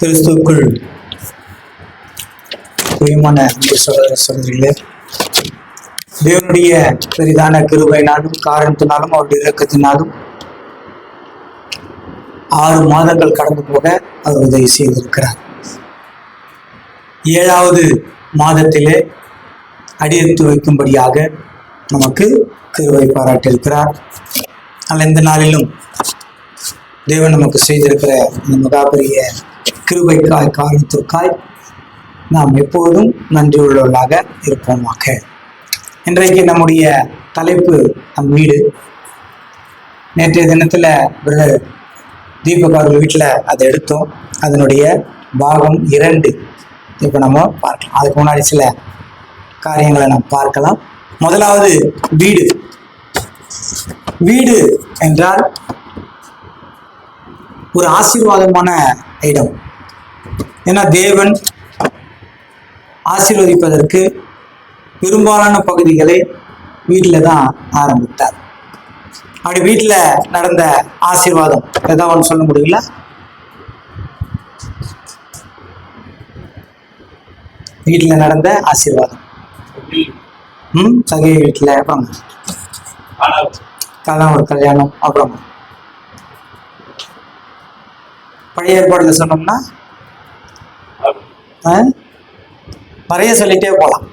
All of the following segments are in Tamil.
கிறிஸ்துக்குள் பிரியமான சகோதர சகோதரிகளே, தேவனுடைய பெரிதான கிருபையினாலும் காரணத்தினாலும் அவருடைய இரக்கத்தினாலும் 6 மாதங்கள் கடந்து போக அவர் உதவி செய்திருக்கிறார். 7வது மாதத்திலே அடியெடுத்து வைக்கும்படியாக நமக்கு கிருபை பாராட்டியிருக்கிறார். ஆனால் இந்த நாளிலும் தேவன் நமக்கு செய்திருக்கிற இந்த மகாபெரிய கிருபைக்காய் காரணத்திற்காய் நாம் எப்போதும் நன்றி உள்ளவர்களாக இருப்போமாக. இன்றைக்கு நம்முடைய தலைப்பு நம் வீடு. நேற்றைய தினத்தில் பிரதர் தீபக் அவர்கள் வீட்டில் அதை எடுத்தோம். அதனுடைய பாகம் 2 இப்போ நம்ம பார்க்கலாம். அதுக்கு முன்னாடி சில காரியங்களை நாம் பார்க்கலாம். முதலாவது வீடு. வீடு என்றால் ஒரு ஆசீர்வாதமான இடம். ஏன்னா தேவன் ஆசீர்வதிப்பதற்கு பெரும்பாலான பகுதிகளை வீட்டில் தான் ஆரம்பித்தார். அப்படி வீட்டில் நடந்த ஆசீர்வாதம் ஏதாவது சொல்ல முடியல? வீட்டில் நடந்த ஆசீர்வாதம் சகை வீட்டில், அப்புறம் ஒரு கல்யாணம், அப்புறம் பழைய ஏற்பாடுல சொன்னோம்னா நிறைய சொல்லிட்டே போகலாம்.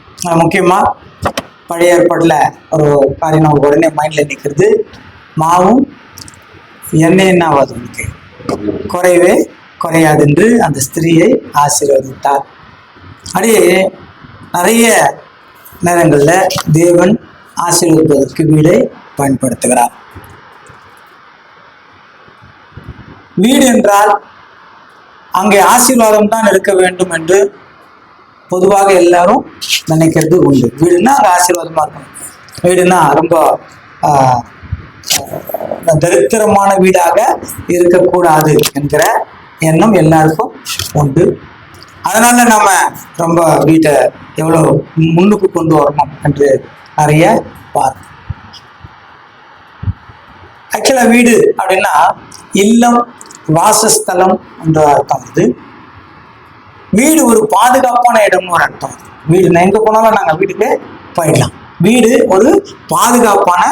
முக்கியமாக பழைய ஏற்பாட்டில் ஒரு காரியம் நமக்கு உடனே மைண்டில் நிற்கிறது. மாவும் எண்ணெய் என்ன ஆகாது, உனக்கு குறையவே குறையாது என்று அந்த ஸ்திரீயை ஆசீர்வதித்தார். அப்படியே நிறைய நேரங்களில் தேவன் ஆசீர்வதிப்பதற்கு வீடை பயன்படுத்துகிறார். வீடு என்றால் அங்கே ஆசீர்வாதம் தான் இருக்க வேண்டும் என்று பொதுவாக எல்லாரும் நினைக்கிறது உண்டு. வீடுனா அங்கே ஆசீர்வாதமா இருக்கணும். வீடுனா ரொம்ப தரித்திரமான வீடாக இருக்கக்கூடாது என்கிற எண்ணம் எல்லாருக்கும் உண்டு. அதனால நம்ம ரொம்ப வீட்டை எவ்வளோ முன்னுக்கு கொண்டு வரணும் என்று நிறைய பார்ப்போம். ஆக்சுவலா வீடு அப்படின்னா இல்லம், வாசஸ்தலம் என்ற அர்த்தம். இது வீடு ஒரு பாதுகாப்பான இடம்னு ஒரு அர்த்தம். வீடு எங்க போனாலும் நாங்கள் வீட்டுக்கு போயிடலாம். வீடு ஒரு பாதுகாப்பான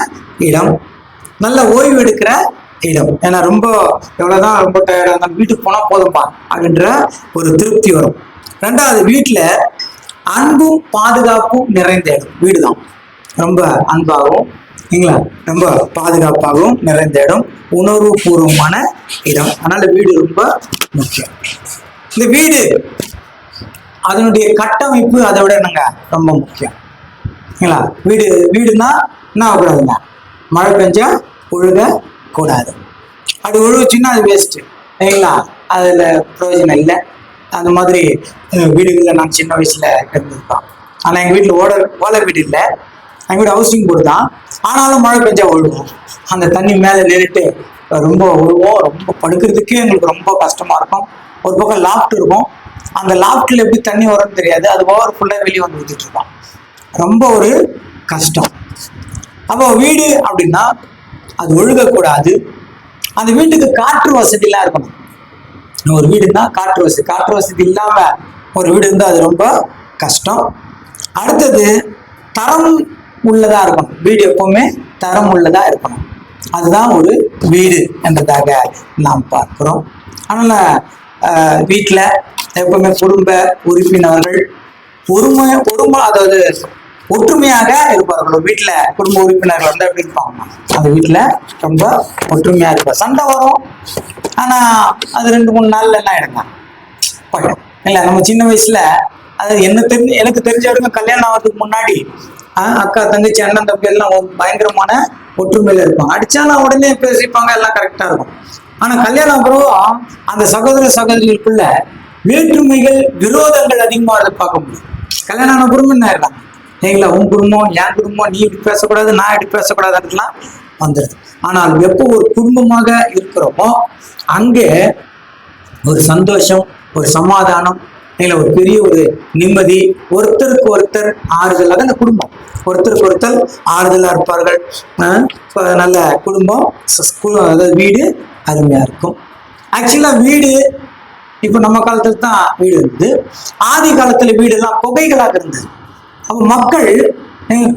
இடம், நல்ல ஓய்வு எடுக்கிற இடம். ஏன்னா எவ்வளவுதான் ரொம்ப டயர்டாக இருந்தாலும் வீட்டுக்கு போனால் போதும்பா அப்படின்ற ஒரு திருப்தி வரும். 2வது, வீட்டில் அன்பும் பாதுகாப்பும் நிறைந்த இடம் வீடு தான். ரொம்ப அன்பாகவும் ரொம்ப பாதுகாப்பாகவும் நிறைந்த இடம், உணர்வு பூர்வமான இடம். அதனால வீடு ரொம்ப முக்கியம். இந்த வீடு அதனுடைய கட்டமைப்பு அதை விட என்னங்க ரொம்ப முக்கியம். வீடுனா என்ன ஆகக்கூடாதுங்க, மழை பெஞ்சா ஒழுக கூடாது. அது ஒழுகுச்சுன்னா அது வேஸ்ட்டு இல்லைங்களா, அதில் பிரயோஜனம் இல்லை. அந்த மாதிரி வீடுகளில் நான் சின்ன வயசுல இருந்திருக்கோம். ஆனால் எங்கள் வீட்டில் ஓலை வீடு இல்லை, எங்கள் வீடு ஹவுசிங் போர்டு தான். ஆனாலும் மழை பெஞ்சா ஒழுகும். அந்த தண்ணி மேலே நின்றுட்டு ரொம்ப ஒழுவோம். ரொம்ப படுக்கிறதுக்கே எங்களுக்கு ரொம்ப கஷ்டமா இருக்கும். ஒரு பக்கம் லாஃப்ட் இருக்கும். அந்த லாஃப்டில் எப்படி தண்ணி வரும்னு தெரியாது. அது ஓவர் ஃபுல்லாக வெளியே வந்து ஊற்றிட்டு இருக்கோம். ரொம்ப ஒரு கஷ்டம். அப்போ வீடு அப்படின்னா அது ஒழுகக்கூடாது. அந்த வீட்டுக்கு காற்று வசதிலாம் இருக்கணும். ஒரு வீடுன்னா காற்று வசதி இல்லாம ஒரு வீடு இருந்தால் அது ரொம்ப கஷ்டம். அடுத்தது தரம் உள்ளதா இருக்கணும். வீடு எப்பவுமே தரம் உள்ளதா இருக்கணும். அதுதான் ஒரு வீடு என்றதாக நாம் பார்க்கிறோம். அதனால வீட்டில் எப்பவுமே குடும்ப உறுப்பினர்கள் அதாவது ஒற்றுமையாக இருப்பார்கள். வீட்டில் குடும்ப உறுப்பினர்கள் வந்து எப்படி இருப்பாங்க, அந்த வீட்டில் ரொம்ப ஒற்றுமையா இருப்பார். சண்டை வரும், ஆனா அது 2-3 நாள்ல என்ன ஆயிடுங்க படம் இல்லை. நம்ம சின்ன வயசுல அது எனக்கு தெரிஞ்ச வரைக்கும் கல்யாணம் ஆகிறதுக்கு முன்னாடி அக்கா, தங்கச்சி, அண்ணன், தம்பி எல்லாம் பயங்கரமான ஒற்றுமையில இருப்பாங்க. அடிச்சாலும் உடனே பேசிப்பாங்க, எல்லாம் கரெக்டா இருக்கும். ஆனா கல்யாணம் அப்புறம் அந்த சகோதர சகோதரிகளுக்குள்ள வேற்றுமைகள், விரோதங்கள் அதிகமாக பார்க்க முடியும். கல்யாணம் ஆன குடும்பம் என்ன ஆயிடலாம், நீங்களா உன் குடும்பம், என் குடும்பம், நீ இப்படி பேசக்கூடாது, நான் இப்படி பேசக்கூடாதுலாம் வந்துடுது. ஆனால் எப்போ ஒரு குடும்பமாக இருக்கிறோமோ அங்கே ஒரு சந்தோஷம், ஒரு சமாதானம், ஒரு பெரிய ஒரு நிம்மதி, ஒருத்தருக்கு ஒருத்தர் ஆறுதலாக அந்த குடும்பம், ஒருத்தருக்கு ஒருத்தர் ஆறுதலா இருப்பார்கள். நல்ல குடும்பம், அதாவது வீடு அருமையா இருக்கும். ஆக்சுவலா வீடு இப்ப நம்ம காலத்துல தான் வீடு இருந்தது. ஆதி காலத்துல வீடு எல்லாம் குகைகளாக இருந்தது. அப்ப மக்கள்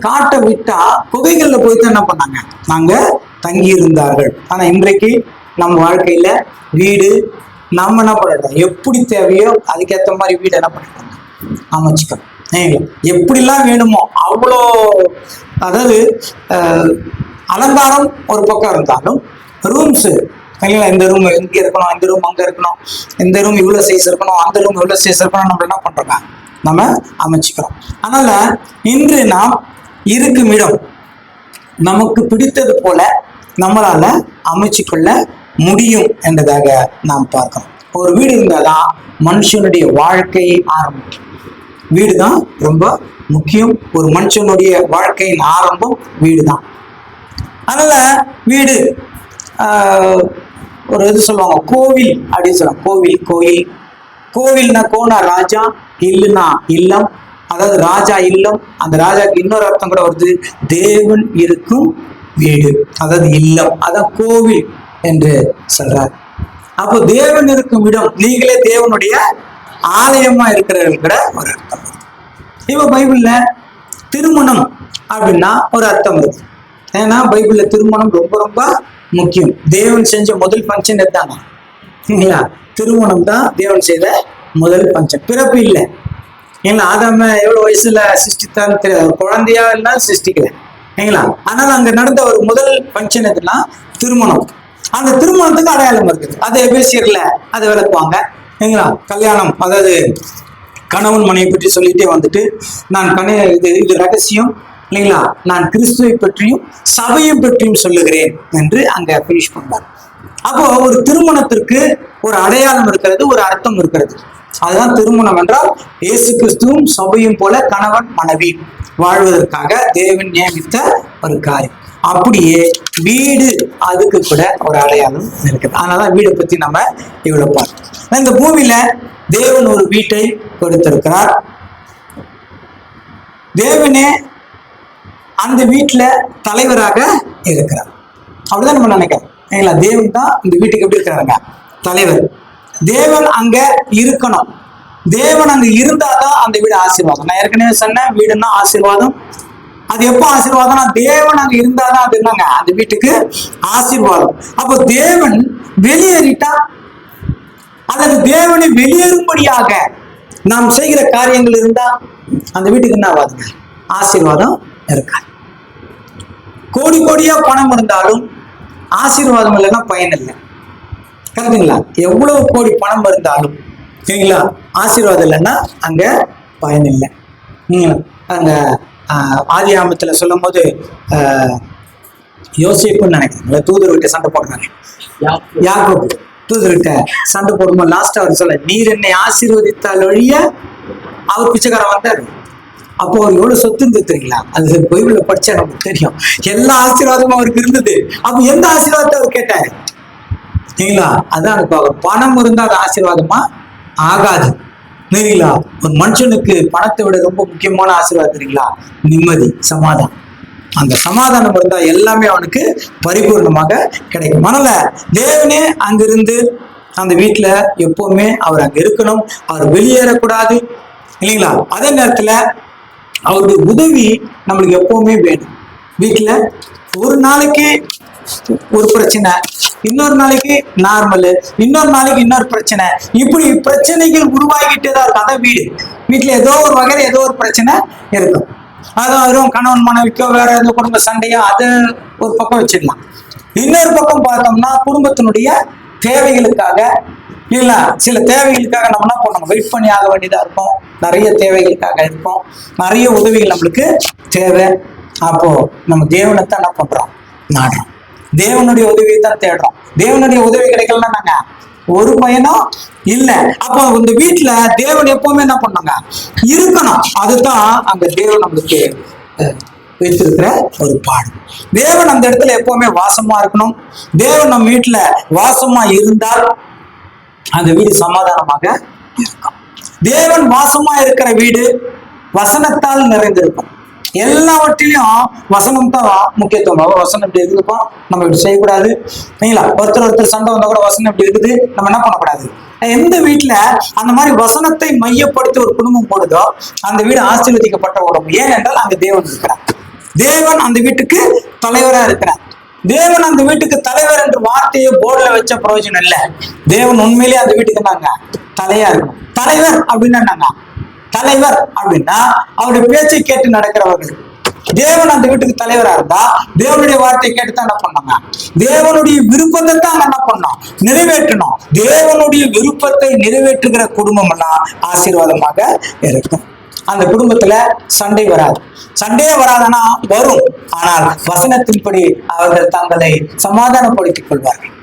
காட்டை விட்டா குகைகள்ல போய் தான் என்ன பண்ணாங்க, நாங்க தங்கி இருந்தார்கள். ஆனா இன்றைக்கு நம்ம வாழ்க்கையில வீடு நம்ம என்ன பண்ணிட்டோம், எப்படி தேவையோ அதுக்கேற்ற மாதிரி வீடு என்ன பண்ணிட்டோம் அமைச்சுக்கணும். எப்படிலாம் வேணுமோ அவ்வளோ, அதாவது அலங்காரம் ஒரு பக்கம் இருந்தாலும் ரூம்ஸ் இந்த ரூம் இங்க இருக்கணும், இந்த ரூம் அங்க இருக்கணும், இந்த ரூம் இவ்வளவு சைஸ் இருக்கணும், அந்த ரூம் இவ்வளவு சைஸ் இருக்கணும், நம்ம என்ன பண்றோங்க நம்ம அமைச்சுக்கிறோம். அதனால இன்று நாம் இருக்கும் இடம் நமக்கு பிடித்தது போல நம்மளால அமைச்சு கொள்ள முடியும் என்றதாக நாம் பார்க்கிறோம். ஒரு வீடு இருந்தாதான் மனுஷனுடைய வாழ்க்கை ஆரம்பிக்கும். வீடு தான் ரொம்ப முக்கியம். ஒரு மனுஷனுடைய வாழ்க்கையின் ஆரம்பம் வீடு தான். அதனால வீடு ஒரு இது சொல்லுவாங்க கோவில் அப்படின்னு சொல்லுவாங்க. கோவில் கோவில்னா கோனா ராஜா, இல்லுனா இல்லம், அதாவது ராஜா இல்லம். அந்த ராஜாக்கு இன்னொரு அர்த்தம் கூட வருது, தேவன் இருக்கும் வீடு, அதாவது இல்லம், அதான் கோவில் என்று சொல்றார். அப்போ தேவன் இருக்கும் இடம், நீங்களே தேவனுடைய ஆலயமா இருக்கிறவர்கள் கூட ஒரு அர்த்தம் வருது. இப்ப பைபிள்ல திருமணம் அப்படின்னா ஒரு அர்த்தம் வருது. ஏன்னா பைபிள்ல திருமணம் ரொம்ப ரொம்ப முக்கியம். தேவன் செஞ்ச முதல் பங்கன் எடுத்தாங்க இல்லைங்களா, திருமணம் தான் தேவன் செய்த முதல் பங்கன். பிறப்பு இல்லை. ஏன்னா ஆதாம எவ்வளவு வயசுல சிருஷ்டித்தான் தெரியாது, குழந்தையா இருந்தாலும் சிருஷ்டிக்கல இல்லைங்களா. அதனால அங்க நடந்த ஒரு முதல் பங்கன் எதுனா திருமணம். அந்த திருமணத்துக்கு அடையாளம் இருக்குது. அது எபேசியர்ல அதை விளக்குவாங்க இல்லைங்களா. கல்யாணம், அதாவது கணவன் மனையை பற்றி சொல்லிட்டே வந்துட்டு, நான் இது ரகசியம் இல்லைங்களா, நான் கிறிஸ்துவை பற்றியும் சபையை பற்றியும் சொல்லுகிறேன் என்று அங்க பினிஷ் பண்றார். அப்போ ஒரு திருமணத்திற்கு ஒரு அடையாளம் இருக்கிறது, ஒரு அர்த்தம் இருக்கிறது. அதுதான் திருமணம் என்றால் இயேசு கிறிஸ்துவும் சபையும் போல கணவன் மனைவி வாழ்வதற்காக தேவன் நியமித்த ஒரு காரியம். அப்படியே வீடு அதுக்கு கூட ஒரு அடையாளம் இருக்குது. அதனாலதான் வீடை பத்தி நம்ம இவ்வளவு பார்த்தோம். இந்த பூமியில தேவன் ஒரு வீட்டை கொடுத்திருக்கிறார். தேவனே அந்த வீட்டுல தலைவராக இருக்கிறார். அப்படிதான் நம்ம நினைக்கிறோம். தேவன் தான் இந்த வீட்டுக்கு எப்படி இருக்கிறாருங்க, தலைவர். தேவன் அங்க இருக்கணும். தேவன் அங்க இருந்தாதான் அந்த வீடு ஆசீர்வாதம். நான் ஏற்கனவே சொன்னேன், வீடுன்னா ஆசீர்வாதம். அது எப்போ ஆசீர்வாதம்னா தேவன் அங்க இருந்தாதான் அது என்னங்க அந்த வீட்டுக்கு ஆசீர்வாதம். அப்போ தேவன் வெளியேறிட்டா, அல்லது தேவனை வெளியேறும்படியாக நாம் செய்கிற காரியங்கள் இருந்தா அந்த வீட்டுக்கு என்ன ஆகாதுங்க, ஆசீர்வாதம் இருக்காது. கோடி கோடியா பணம் இருந்தாலும் ஆசீர்வாதம் இல்லைன்னா பயன் இல்லை. கரெக்டுங்களா? எவ்வளவு கோடி பணம் இருந்தாலும் சரிங்களா, ஆசீர்வாதம் இல்லைன்னா அங்க பயன் இல்லை. அந்த ஆதி ஆமத்துல சொல்லும் போது யோசேப்புன்னு நினைக்கிறேன், தூதர்கிட்ட சண்டை போடுறாங்க. யாக்கோபு தூதர்கிட்ட சண்டை போடும்போது லாஸ்ட் அவர் சொல்ல, நீர் என்னை ஆசீர்வதித்தால் ஒழிய, அவர் பிச்சைக்காரன் வந்தாரு. அப்போ அவர் எவ்வளவு சொத்து இருந்து தெரியுங்களா, அது பைபிள்ல படிச்சா நமக்கு தெரியும். எல்லா ஆசீர்வாதமும் அவருக்கு இருந்தது. அப்ப எந்த ஆசீர்வாதத்தை அவர் கேட்டாரு சரிங்களா? அதான் பணம் இருந்தா அது ஆசீர்வாதமா ஆகாது சரிங்களா. ஒரு மனுஷனுக்கு பணத்தை விட ரொம்ப முக்கியமான ஆசீர்வாதம் தெரியுங்களா, நிம்மதி, சமாதானம். அந்த சமாதானம் இருந்தா எல்லாமே அவனுக்கு பரிபூர்ணமாக கிடைக்கும். அதனால தேவனே அங்கிருந்து அந்த வீட்டுல எப்பவுமே அவர் அங்க இருக்கணும், அவர் வெளியேறக்கூடாது இல்லைங்களா. அதே நேரத்துல அவருடைய உதவி நம்மளுக்கு எப்பவுமே வேணும். வீட்டுல ஒரு நாளைக்கு ஒரு பிரச்சனை, இன்னொரு நாளைக்கு நார்மல், இன்னொரு நாளைக்கு இன்னொரு பிரச்சனை, இப்படி பிரச்சனைகள் உருவாகிட்டே தான் இருக்கும். அதான் வீட்டுல ஏதோ ஒரு வகையில ஏதோ ஒரு பிரச்சனை இருக்கும். அதாவது கணவன் மனைவிக்கோ வேற ஏதோ குடும்ப சண்டையோ, அதை ஒரு பக்கம் வச்சிடலாம். இன்னொரு பக்கம் பார்த்தோம்னா குடும்பத்தினுடைய தேவைகளுக்காக இல்ல சில தேவைகளுக்காக நம்ம என்ன பண்ணணும், வெயிட் பண்ணி ஆக வேண்டியதா இருக்கும். நிறைய தேவைகளுக்காக இருக்கும், நிறைய உதவிகள் நம்மளுக்கு தேவை. அப்போ நம்ம தேவனைத்தான் என்ன பண்றோம், நாடுறோம். தேவனுடைய உதவியை தான் தேடுறோம். தேவனுடைய உதவி கிடைக்கலன்னா நாங்க ஒரு பயனும் இல்லை. அப்போ இந்த வீட்டுல தேவன் எப்பவுமே என்ன பண்ணாங்க இருக்கணும். அதுதான் அங்க தேவன் நம்மளுக்கு வைத்திருக்கிற ஒரு பாடம். தேவன் அந்த இடத்துல எப்பவுமே வாசமா இருக்கணும். தேவன் நம்ம வீட்டுல வாசமா இருந்தால் அந்த வீடு சமாதானமாக இருக்கும். தேவன் வாசமா இருக்கிற வீடு வசனத்தால் நிறைந்திருக்கும். எல்லாவற்றிலையும் வசனம் தான் முக்கியத்துவம். வசனம் இப்படி இருக்குதுப்பா, நம்ம இப்படி செய்யக்கூடாது இல்லைங்களா. ஒருத்தர் சண்டை வந்தா கூட வசனம் இப்படி இருக்குது, நம்ம என்ன பண்ணக்கூடாது, எந்த வீட்டுல அந்த மாதிரி வசனத்தை மையப்படுத்தி ஒரு குடும்பம் போடுதோ அந்த வீடு ஆசீர்வதிக்கப்பட்ட குடும்பம். ஏனென்றால் அங்க தேவன் இருக்கிறார். தேவன் அந்த வீட்டுக்கு தலைவரா இருக்கிறார். தேவன் அந்த வீட்டுக்கு தலைவர் என்று வார்த்தையை போர்டுல வச்ச பிரயோஜனம் இல்ல. தேவன் உண்மையிலேயே அந்த வீட்டுக்கு நாங்க தலையா இருக்கணும். தலைவர் அப்படின்னா என்னங்க? தலைவர் அப்படின்னா அவருடைய பேச்சை கேட்டு நடக்கிறவர்கள். தேவன் அந்த வீட்டுக்கு தலைவரா இருந்தா தேவனுடைய வார்த்தையை கேட்டுதான் என்ன பண்ணாங்க? தேவனுடைய விருப்பத்தை தான் என்ன பண்ணோம்? நிறைவேற்றணும். தேவனுடைய விருப்பத்தை நிறைவேற்றுகிற குடும்பம் எல்லாம் ஆசீர்வாதமாக இருக்கும். அந்த குடும்பத்துல சண்டை வராது. சண்டையே வராதனா வரும், ஆனால் வசனத்தின்படி அவர்கள் தங்களை சமாதானப்படுத்திக் கொள்வார்கள்.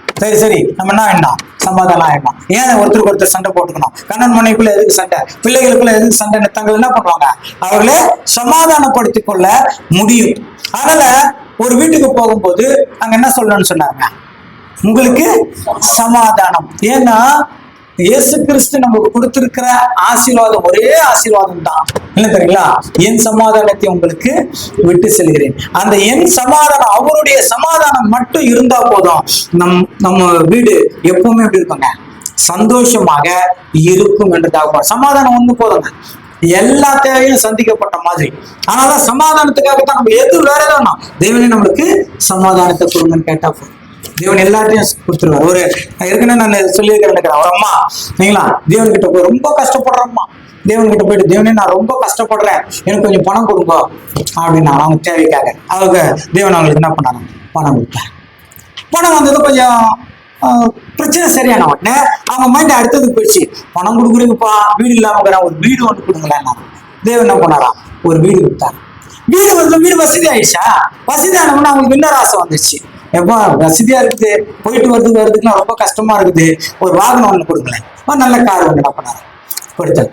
சரி நம்ம என்ன வேண்டாம்? சமாதானம் ஆயிடணும். ஏன் ஒருத்தருக்கு ஒருத்தர் சண்டை போட்டுக்கணும்? கண்ணன் மனைக்குள்ள எதுக்கு சண்டை? பிள்ளைகளுக்குள்ள எதுக்கு சண்டை? தங்கள் என்ன பண்ணுவாங்க? அவர்களே சமாதானப்படுத்திக் கொள்ள முடியும். அதனால ஒரு வீட்டுக்கு போகும்போது அங்க என்ன சொல்லணும்னு சொன்னாங்க? உங்களுக்கு சமாதானம். ஏன்னா இயேசு கிறிஸ்து நமக்கு கொடுத்திருக்கிற ஆசீர்வாதம் ஒரே ஆசீர்வாதம் தான். என்ன தெரியுங்களா? என் சமாதானத்தை உங்களுக்கு விட்டு செல்கிறேன். அந்த என் சமாதானம், அவருடைய சமாதானம் மட்டும் இருந்தா போதும். நம்ம வீடு எப்பவுமே எப்படி இருக்குங்க? சந்தோஷமாக இருக்கும் என்றதாக. சமாதானம் ஒண்ணு போதுங்க, எல்லா தேவையும் சந்திக்கப்பட்ட மாதிரி. ஆனாலும் சமாதானத்துக்காகத்தான் நம்ம எது வேற ஏதோ தேவனே நம்மளுக்கு சமாதானத்தை கொடுங்கன்னு கேட்டா போதும். தேவன் எல்லாத்தையும் கொடுத்துருவார். ஒரு ஏற்கனவே நான் சொல்லியிருக்கிறேன், ஒரு அம்மா நீங்களா தேவன் கிட்ட போய் ரொம்ப கஷ்டப்படுறோம்மா. தேவன் கிட்ட போயிட்டு, தேவனே நான் ரொம்ப கஷ்டப்படுறேன், எனக்கு கொஞ்சம் பணம் கொடுங்க அப்படின்னா அவங்க தேவைக்காக அவங்க தேவன் அவங்களுக்கு என்ன பண்ணாங்க? பணம் கொடுத்தாங்க. பணம் வந்தது கொஞ்சம் பிரச்சனை சரியான உடனே அவங்க மைண்ட் அடுத்தது போயிடுச்சு. பணம் கொடுக்குறீங்கப்பா, வீடு இல்லாம ஒரு வீடு ஒன்று கொடுங்களேன். தேவன் என்ன பண்ணாராம்? ஒரு வீடு கொடுத்தாங்க. வீடு வந்து வீடு வசதி ஆயிடுச்சா? வசதி ஆனவொன்னா அவங்களுக்கு இன்னொரு ஆசை வந்துச்சு. எப்பா வசதியா இருக்குது, போயிட்டு வருதுக்குலாம் ரொம்ப கஷ்டமா இருக்குது, ஒரு வாகனம் ஒண்ணு கொடுங்களேன், ஒரு நல்ல கார் ஒண்ணு என்ன பண்ணாரு கொடுத்தாரு.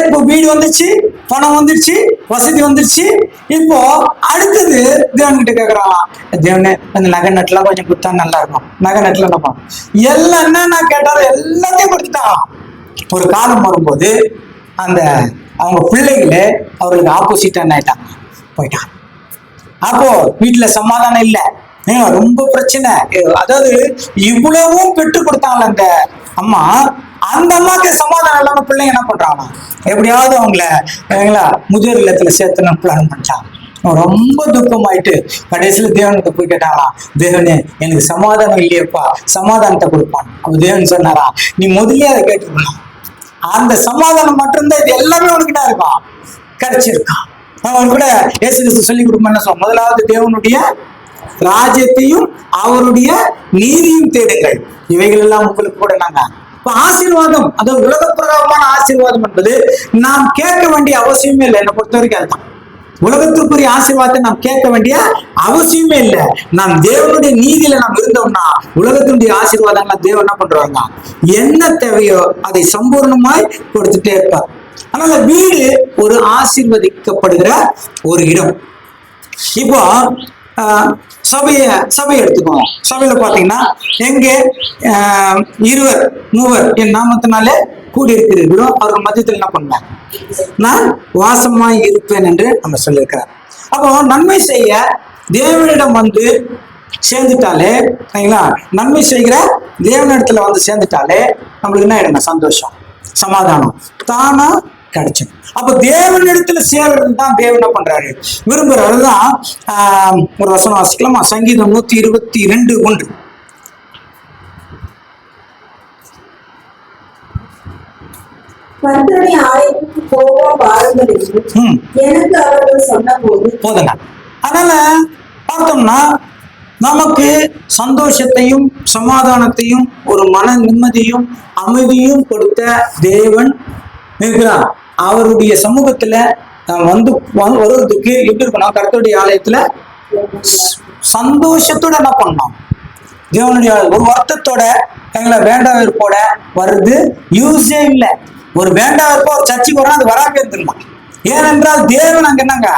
இப்போ வீடு வந்துச்சு, பணம் வந்துருச்சு, வசதி வந்துருச்சு. இப்போ அடுத்தது தேவன் கிட்ட கேக்குறான், தேவனே அந்த நகை நட்டுலாம் கொஞ்சம் கொடுத்தா நல்லா இருக்கும். நகை நட்டுல என்ன பண்ணும்? எல்லாம் என்னன்னா கேட்டாலும் எல்லாத்தையும் கொடுத்துட்டான். ஒரு காலம் வரும்போது அந்த அவங்க பிள்ளைகளே அவர்களுக்கு ஆப்போசிட்டா என்ன ஆயிட்டாங்க? போயிட்டான். அப்போ வீட்டுல சமாதானம் இல்லை, ரொம்ப பிரச்சனை. அதாவது இவ்வளவும் பெற்று கொடுத்தாங்கள அந்த அம்மா, அந்த அம்மாக்கு சமாதானம் இல்லாம பிள்ளைங்க என்ன பண்றாங்க? எப்படியாவது அவங்கள முதியோர் இல்லத்துல சேர்த்துன்னு பிளான் பண்ணிட்டாங்க. ரொம்ப துக்கமாயிட்டு கடைசியில தேவனுக்கு போய் கேட்டாங்களா, தேவனே எனக்கு சமாதானம் இல்லையப்பா, சமாதானத்தை கொடுப்பான். அப்ப தேவன் சொன்னாரா, நீ முதலே அதை கேட்டுக்கணும். அந்த சமாதானம் மட்டும்தான் இது எல்லாமே உனக்கு என்ன இருக்கும்? கிடைச்சிருக்கான். அவன் கூட இயேசு கிறிஸ்து சொல்லி கொடுப்போம். என்ன சொல்ல? முதலாவது தேவனுடைய ராஜ்யத்தையும் அவருடைய நீதியும் தேடுங்கள், இவைகள் எல்லாம் உங்களுக்கு கூட நாங்க. இப்ப ஆசீர்வாதம், அதாவது உலக பிரகாரமான ஆசீர்வாதம் என்பது நாம் கேட்க வேண்டிய அவசியமே இல்லை. என்னை பொறுத்த வரைக்கும் அதுதான் உலகத்திற்குரிய ஆசீர்வாதத்தை நாம் கேட்க வேண்டிய அவசியமே இல்லை. நாம் தேவனுடைய நீதியில நாம் இருந்தோம்னா உலகத்தினுடைய ஆசீர்வாதங்கள் தேவன் என்ன பண்றாங்க? என்ன தேவையோ அதை சம்பூர்ணமாய் கொடுத்துட்டே இருப்பார். அதனால வீடு ஒரு ஆசீர்வதிக்கப்படுகிற ஒரு இடம். இப்போ சபையை எடுத்துக்கோம். சபையில பாத்தீங்கன்னா எங்க 2-3 என் நாமத்தினாலே கூடி இருக்கிறீர்களோ அவர்கள் மத்தியத்தில் என்ன பண்ணாங்க? நான் வாசமாய் இருப்பேன் என்று நம்ம சொல்லியிருக்கிறார். அப்போ நன்மை செய்ய தேவனிடம் வந்து சேர்ந்துட்டாலே, நன்மை செய்கிற தேவனிடத்துல வந்து சேர்ந்துட்டாலே நம்மளுக்கு என்ன ஆயிடுங்க? சந்தோஷம், சமாதானம் தானா கிடைக்கும். அப்ப தேவனிடத்துல சேர்றது தான் தேவன் என்ன பண்றாரு? விரும்புறாரு. அதுதான் ஒரு வசனம் வாசிக்கலாமா? சங்கீதம் 122:1. போதுங்க. அதனால பார்த்தோம்னா நமக்கு சந்தோஷத்தையும் சமாதானத்தையும் ஒரு மன நிம்மதியும் அமைதியும் கொடுத்த தேவன் இருக்கிறார். அவருடைய சமூகத்துல வந்து வருவதற்கு எப்படி இருக்கணும்? கர்த்தருடைய ஆலயத்துல சந்தோஷத்தோட என்ன பண்ணணும்? தேவனுடைய ஒரு வருத்தத்தோட எங்களை வேண்டாம் வெறுப்போட வருது யூஸே இல்லை. ஒரு வேண்டாம் வெறுப்போ ஒரு சர்ச்சைக்கு வரும், அது வராம இருந்துடலாம். ஏனென்றால் தேவன் அங்க என்னங்க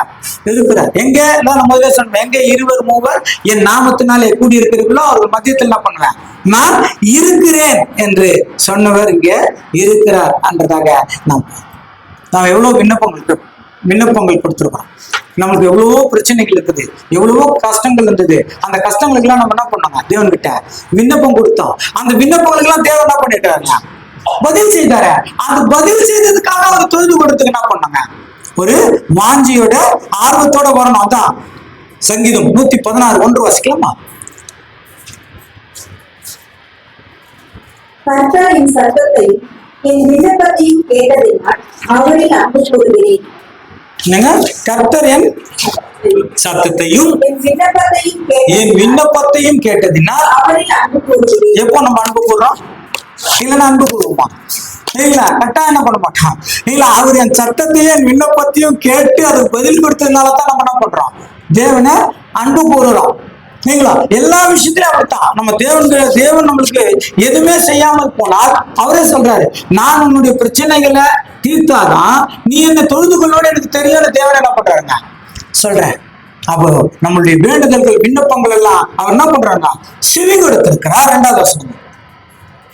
இருக்கிறார்? எங்க நம்ம சொன்னோம், எங்க 2-3 என் நாமத்தினாலே கூடி இருக்கிறீர்களோ அவர்கள் மத்தியத்தில் என்ன பண்ணுவேன்? நான் இருக்கிறேன் என்று சொன்னவர் இங்க இருக்கிறார் என்றதாக நாம் எவ்வளவு விண்ணப்பங்கள் கொடுத்துருக்கோம். நமக்கு எவ்வளவோ பிரச்சனைகள் இருக்குது, எவ்வளவோ கஷ்டங்கள் இருந்தது. அந்த கஷ்டங்களுக்கு எல்லாம் நம்ம என்ன பண்ணோங்க? தேவன் கிட்ட விண்ணப்பம் கொடுத்தோம். அந்த விண்ணப்பங்களுக்கு எல்லாம் தேவன் என்ன பண்ணிருக்காருங்க? பதில் செய்தாரு. அது பதில் செய்ததுக்காக அவர் தொழுது கொடுத்துக்கு என்ன பண்ணாங்க, ஒரு வாஞ்சியோட ஆர்வத்தோட வரணும். அதான் சங்கீதம் 116:1 வாசிக்கலாமா? கர்த்தர் என் சத்தத்தையும் என் விண்ணப்பத்தையும் கேட்டதினால் அவரில் அன்பு கூறுகிறேன். என்னங்க? கர்த்தர் என் சத்தத்தையும் என் விண்ணப்பத்தையும் கேட்டதினால் அவரில் அன்பு கூறுகிறேன். எப்போ நம்ம அன்பு கூறுறோம்? இல்லைன்னா அன்பு கூறுவோமா? இல்லைங்களா? கட்டாயம் என்ன பண்ண மாட்டான். இல்லைங்களா? அவர் என் சத்தத்தையும் என் விண்ணப்பத்தையும் கேட்டு அதுக்கு பதில் கொடுத்ததுனால தான் நம்ம என்ன பண்றோம்? தேவனை அன்பு கூறுறோம். இல்லைங்களா? எல்லா விஷயத்திலும் அப்படித்தான். நம்ம தேவன் நம்மளுக்கு எதுவுமே செய்யாமல் போனால் அவரே சொல்றாரு, நான் உன்னுடைய பிரச்சனைகளை தீர்த்தாதான் நீ என்ன தொழுது கொள்ளோடு எனக்கு தெரியும். தேவன் என்ன பண்றாருங்க சொல்றேன். அப்போ நம்மளுடைய வேண்டுதல்கள் விண்ணப்பங்கள் எல்லாம் அவர் என்ன பண்றாங்க, செவி கொடுத்திருக்கிறார். 2வது வசனம்,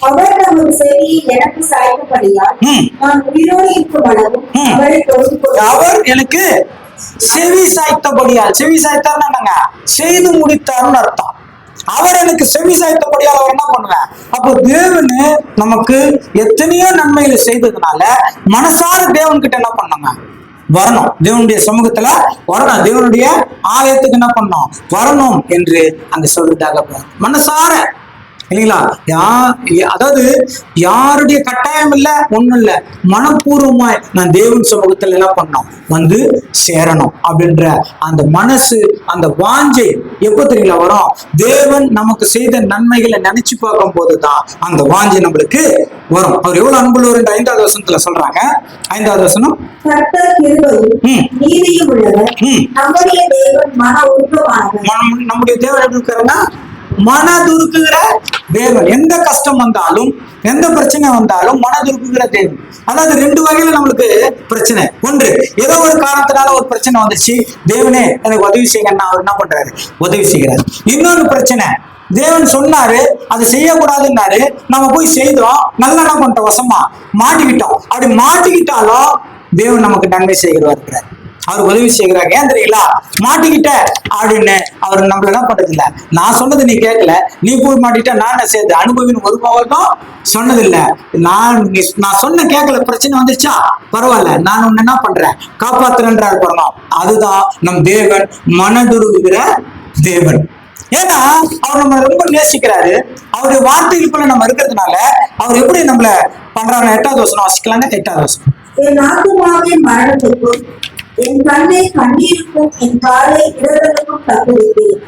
அவர் நமது செவியை எனக்கு சாய்க்கப்படியால் நான் உயிரோடு இருக்கும் அளவும் அவரை தொழுது கொள்வேன். அவர் எனக்கு செவி சாய்த்தபடியால், செவி சாய்த்தார்னா என்னங்க, செய்து முடித்தார்னு அர்த்தம். அவர் எனக்கு செவி சாய்த்தபடியால் அவர் என்ன பண்ணுவேன். அப்போ தேவனு நமக்கு எத்தனையோ நன்மைகளை செய்ததுனால மனசார தேவன் கிட்ட என்ன பண்ணாங்க, வரணும். தேவனுடைய சமூகத்துல வரணும். தேவனுடைய ஆலயத்துக்கு என்ன பண்ணணும், வரணும் என்று அங்க சொல்றதாக மனசார. இல்லைங்களா? அதாவது யாருடைய கட்டாயம் இல்ல, ஒண்ணும் இல்ல, மனப்பூர்வமாய் நான் தேவன் சமூகத்துல என்ன பண்ணணும், வந்து சேரணும் அப்படின்ற அந்த மனசு, அந்த வாஞ்சை எப்போ தெரியல வரும், தேவன் நமக்கு செய்த நன்மைகளை நினைச்சு பார்க்கும் போதுதான் அந்த வாஞ்சை நம்மளுக்கு வரும். அவர் எவ்வளவு அன்புள்ளவர் என்று 5வது வசனத்துல சொல்றாங்க. 5வது வசனம், கர்த்தர் கிருபையும் நீதியும் உள்ளவர், நம்முடைய தேவன் மன உருக்கமானவர். நம்முடைய தேவன் எப்படி இருக்கிறாருன்னா மனதுருக்குகிற தேவன். எந்த கஷ்டம் வந்தாலும் எந்த பிரச்சனை வந்தாலும் மனதுருக்குகிற தேவன். அதாவது 2 வகையில நம்மளுக்கு பிரச்சனை. ஒன்று, ஏதோ ஒரு காரணத்தினால ஒரு பிரச்சனை வந்துச்சு, தேவனே எனக்கு உதவி செய்யுங்கன்னா அவர் என்ன பண்றாரு, உதவி செய்கிறார். இன்னொரு பிரச்சனை, தேவன் சொன்னாரு அதை செய்யக்கூடாதுன்னாரு, நம்ம போய் செய்தோம், நல்லா என்ன பண்ணிட்டோம், வசமா மாட்டிக்கிட்டோம். அப்படி மாட்டிக்கிட்டாலும் தேவன் நமக்கு நன்மை செய்கிறவா இருக்கிறார். அவர் உதவி செய்கிறார். ஏன் தெரியுங்களா? மாட்டிக்கிட்ட அப்படின்னு அவர் நம்மள என்ன பண்றது இல்ல. நான் சொன்னது நீ கேட்கல, நீ போய் மாட்டிக்கிட்ட, நான் என்ன செய்து அனுபவின்னு ஒரு பவர்க்கும் சொன்னது இல்ல. நான் சொன்ன கேட்கல, பிரச்சனை வந்துச்சா பரவாயில்ல, நான் உன்ன என்ன பண்றேன், காப்பாத்துறேன்றார் பாருங்க. அதுதான் நம் தேவன் மனதுருகுகிற தேவன். ஏன்னா அவர் நம்ம ரொம்ப நேசிக்கிறாரு. அவருடைய வார்த்தைகளுக்குள்ள நம்ம இருக்கிறதுனால அவர் எப்படி நம்மள பண்றாரு. 8வது வசனம் வாசிக்கலாங்க. 8வது வசனம், என் ஆத்துமாவின் மரணத்துக்கும் என் கண்ணை கண்ணீருக்கும் என் காலை இடர்களுக்கும் தப்புவித்தேன்.